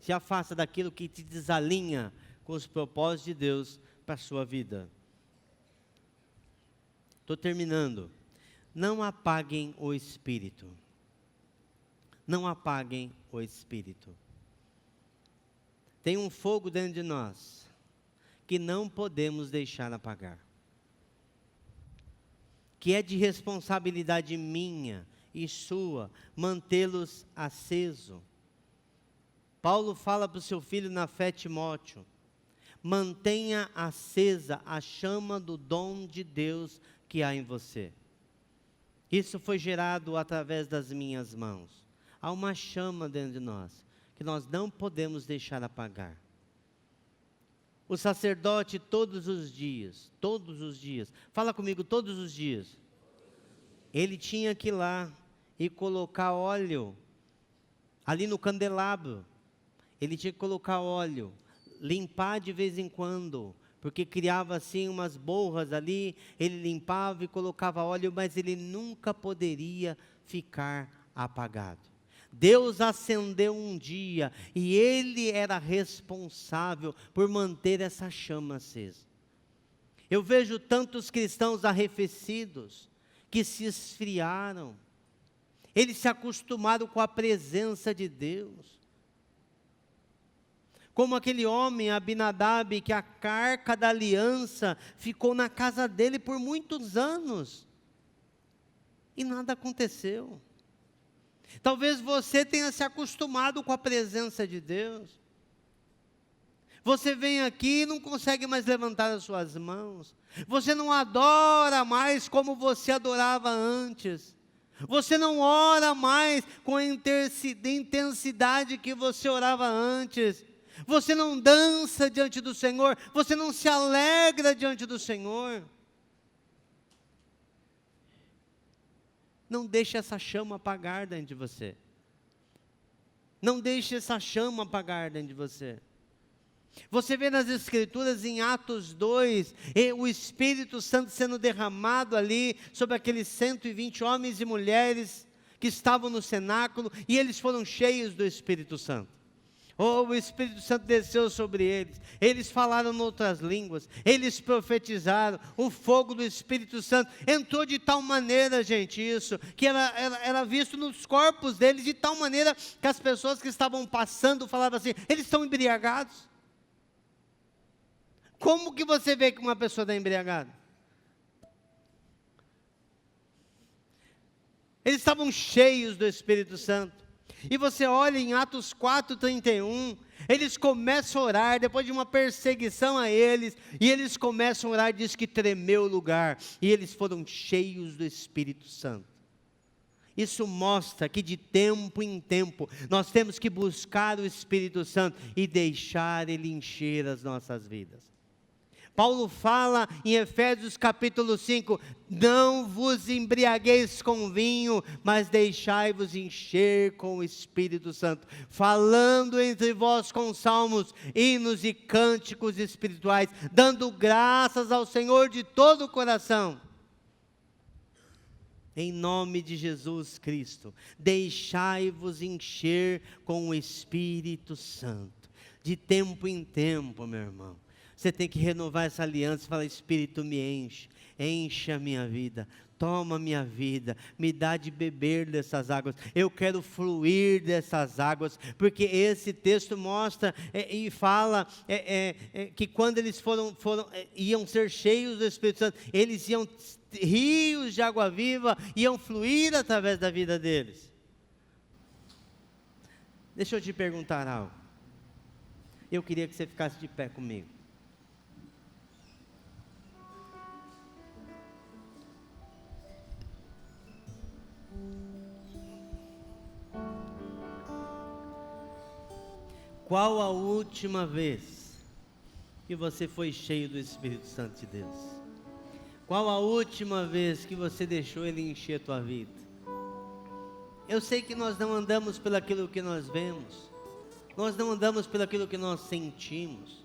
Se afasta daquilo que te desalinha com os propósitos de Deus para a sua vida. Estou terminando. Não apaguem o Espírito. Não apaguem o Espírito. Tem um fogo dentro de nós que não podemos deixar apagar. Que é de responsabilidade minha e sua mantê-los aceso. Paulo fala para o seu filho na fé, Timóteo: mantenha acesa a chama do dom de Deus que há em você. Isso foi gerado através das minhas mãos. Há uma chama dentro de nós, que nós não podemos deixar apagar. O sacerdote todos os dias, fala comigo, todos os dias, ele tinha que ir lá e colocar óleo, ali no candelabro, ele tinha que colocar óleo, limpar de vez em quando, porque criava assim umas borras ali, ele limpava e colocava óleo, mas ele nunca poderia ficar apagado. Deus acendeu um dia e ele era responsável por manter essa chama acesa. Eu vejo tantos cristãos arrefecidos que se esfriaram. Eles se acostumaram com a presença de Deus. Como aquele homem, Abinadab, que a arca da aliança ficou na casa dele por muitos anos. E nada aconteceu. Talvez você tenha se acostumado com a presença de Deus. Você vem aqui e não consegue mais levantar as suas mãos. Você não adora mais como você adorava antes. Você não ora mais com a intensidade que você orava antes. Você não dança diante do Senhor. Você não se alegra diante do Senhor. Não deixe essa chama apagar dentro de você. Não deixe essa chama apagar dentro de você. Você vê nas Escrituras, em Atos 2, o Espírito Santo sendo derramado ali sobre aqueles 120 homens e mulheres que estavam no cenáculo, e eles foram cheios do Espírito Santo. Oh, o Espírito Santo desceu sobre eles, eles falaram em outras línguas, eles profetizaram, o fogo do Espírito Santo entrou de tal maneira, gente, isso, que era visto nos corpos deles, de tal maneira que as pessoas que estavam passando falavam assim: eles estão embriagados. Como que você vê que uma pessoa está embriagada? Eles estavam cheios do Espírito Santo. E você olha em Atos 4:31, eles começam a orar, depois de uma perseguição a eles, e eles começam a orar, diz que tremeu o lugar, e eles foram cheios do Espírito Santo. Isso mostra que de tempo em tempo nós temos que buscar o Espírito Santo e deixar Ele encher as nossas vidas. Paulo fala em Efésios capítulo 5, não vos embriagueis com vinho, mas deixai-vos encher com o Espírito Santo, falando entre vós com salmos, hinos e cânticos espirituais, dando graças ao Senhor de todo o coração. Em nome de Jesus Cristo, deixai-vos encher com o Espírito Santo, de tempo em tempo, meu irmão. Você tem que renovar essa aliança e falar: Espírito, me enche, enche a minha vida, toma a minha vida, me dá de beber dessas águas, eu quero fluir dessas águas, porque esse texto mostra e fala que quando eles iam ser cheios do Espírito Santo, eles iam, rios de água viva iam fluir através da vida deles. Deixa eu te perguntar algo, eu queria que você ficasse de pé comigo. Qual a última vez que você foi cheio do Espírito Santo de Deus? Qual a última vez que você deixou Ele encher a tua vida? Eu sei que nós não andamos pelo aquilo que nós vemos, nós não andamos pelo aquilo que nós sentimos,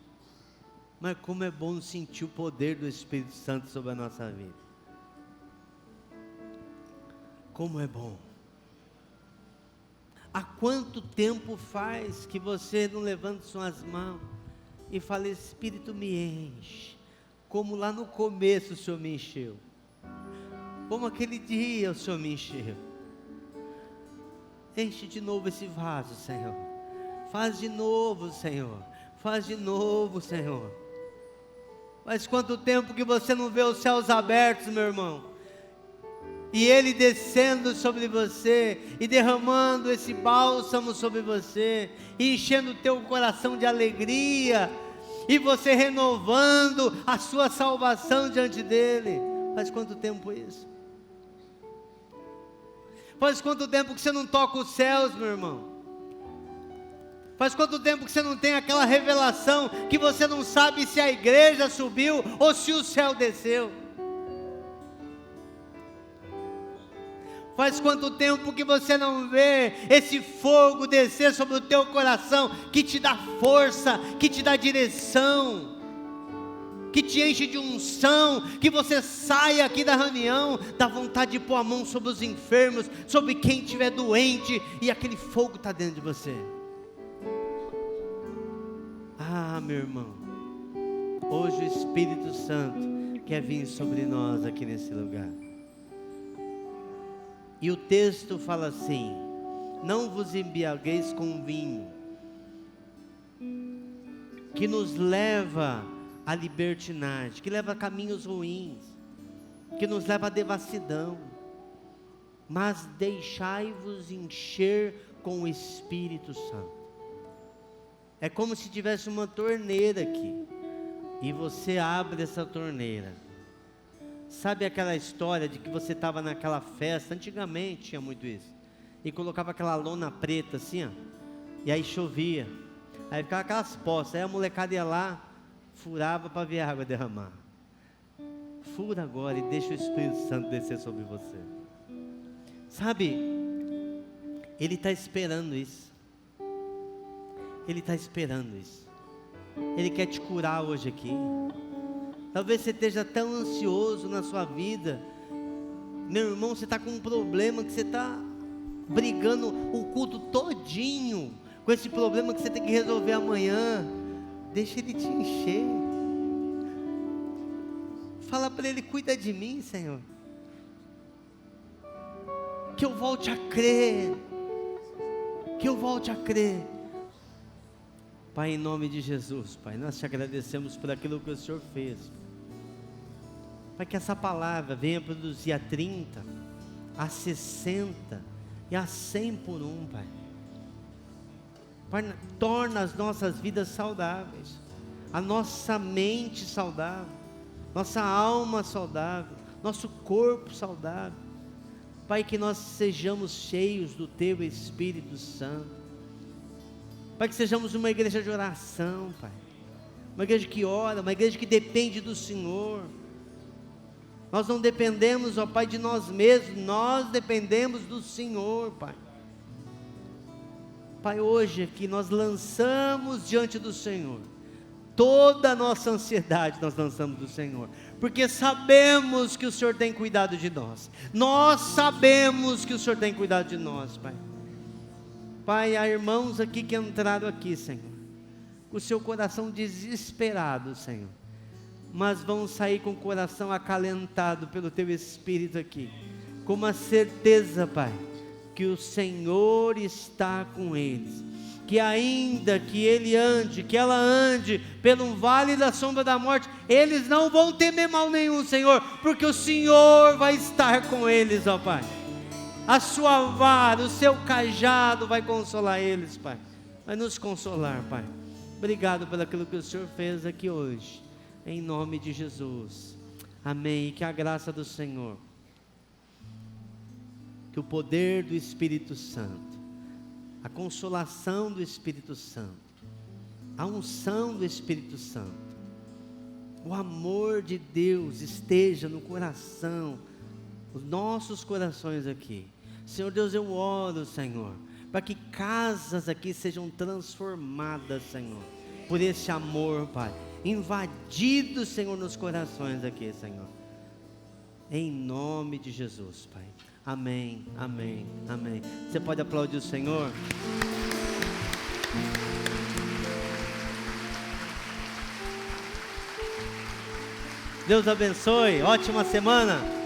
mas como é bom sentir o poder do Espírito Santo sobre a nossa vida. Como é bom. Há quanto tempo faz que você não levanta suas mãos e fala: Espírito, me enche, como lá no começo o Senhor me encheu, como aquele dia o Senhor me encheu. Enche de novo esse vaso, Senhor. Faz de novo, Senhor. Faz de novo, Senhor. Mas quanto tempo que você não vê os céus abertos, meu irmão, e Ele descendo sobre você, e derramando esse bálsamo sobre você, e enchendo o teu coração de alegria, e você renovando a sua salvação diante dEle. Faz quanto tempo isso? Faz quanto tempo que você não toca os céus, meu irmão? Faz quanto tempo que você não tem aquela revelação, que você não sabe se a igreja subiu, ou se o céu desceu? Faz quanto tempo que você não vê esse fogo descer sobre o teu coração, que te dá força, que te dá direção, que te enche de unção, que você sai aqui da reunião, dá vontade de pôr a mão sobre os enfermos, sobre quem estiver doente, e aquele fogo está dentro de você. Ah, meu irmão, hoje o Espírito Santo quer vir sobre nós aqui nesse lugar. E o texto fala assim: não vos embriagueis com vinho, que nos leva à libertinagem, que leva a caminhos ruins, que nos leva à devassidão, mas deixai-vos encher com o Espírito Santo. É como se tivesse uma torneira aqui, e você abre essa torneira. Sabe aquela história de que você estava naquela festa, antigamente tinha muito isso, e colocava aquela lona preta assim, ó, e aí chovia, aí ficava aquelas poças, aí a molecada ia lá, furava para ver a água derramar. Fura agora e deixa o Espírito Santo descer sobre você. Sabe, Ele está esperando isso. Ele está esperando isso. Ele quer te curar hoje aqui. Talvez você esteja tão ansioso na sua vida, meu irmão, você está com um problema que você está brigando o culto todinho com esse problema que você tem que resolver amanhã. Deixa Ele te encher. Fala para Ele: cuida de mim, Senhor, que eu volte a crer, que eu volte a crer. Pai, em nome de Jesus, Pai, nós te agradecemos por aquilo que o Senhor fez. Pai, que essa palavra venha produzir a 30, a 60 e a 100 por um, Pai. Pai, torna as nossas vidas saudáveis, a nossa mente saudável, nossa alma saudável, nosso corpo saudável. Pai, que nós sejamos cheios do Teu Espírito Santo. Pai, que sejamos uma igreja de oração, Pai. Uma igreja que ora, uma igreja que depende do Senhor. Nós não dependemos, ó Pai, de nós mesmos, nós dependemos do Senhor, Pai. Pai, hoje aqui nós lançamos diante do Senhor toda a nossa ansiedade, nós lançamos do Senhor, porque sabemos que o Senhor tem cuidado de nós. Nós sabemos que o Senhor tem cuidado de nós, Pai. Pai, há irmãos aqui que entraram aqui, Senhor, com o seu coração desesperado, Senhor, mas vão sair com o coração acalentado pelo Teu Espírito aqui, com uma certeza, Pai, que o Senhor está com eles, que ainda que ele ande, que ela ande pelo vale da sombra da morte, eles não vão temer mal nenhum, Senhor, porque o Senhor vai estar com eles, ó Pai. A sua vara, o seu cajado vai consolar eles, Pai, vai nos consolar, Pai. Obrigado pelo aquilo que o Senhor fez aqui hoje, em nome de Jesus, amém. E que a graça do Senhor, que o poder do Espírito Santo, a consolação do Espírito Santo, a unção do Espírito Santo, o amor de Deus esteja no coração, os nossos corações aqui. Senhor Deus, eu oro, Senhor, para que casas aqui sejam transformadas, Senhor, por esse amor, Pai, invadido, Senhor, nos corações aqui, Senhor, em nome de Jesus, Pai. Amém, amém, amém. Você pode aplaudir o Senhor? Deus abençoe, ótima semana.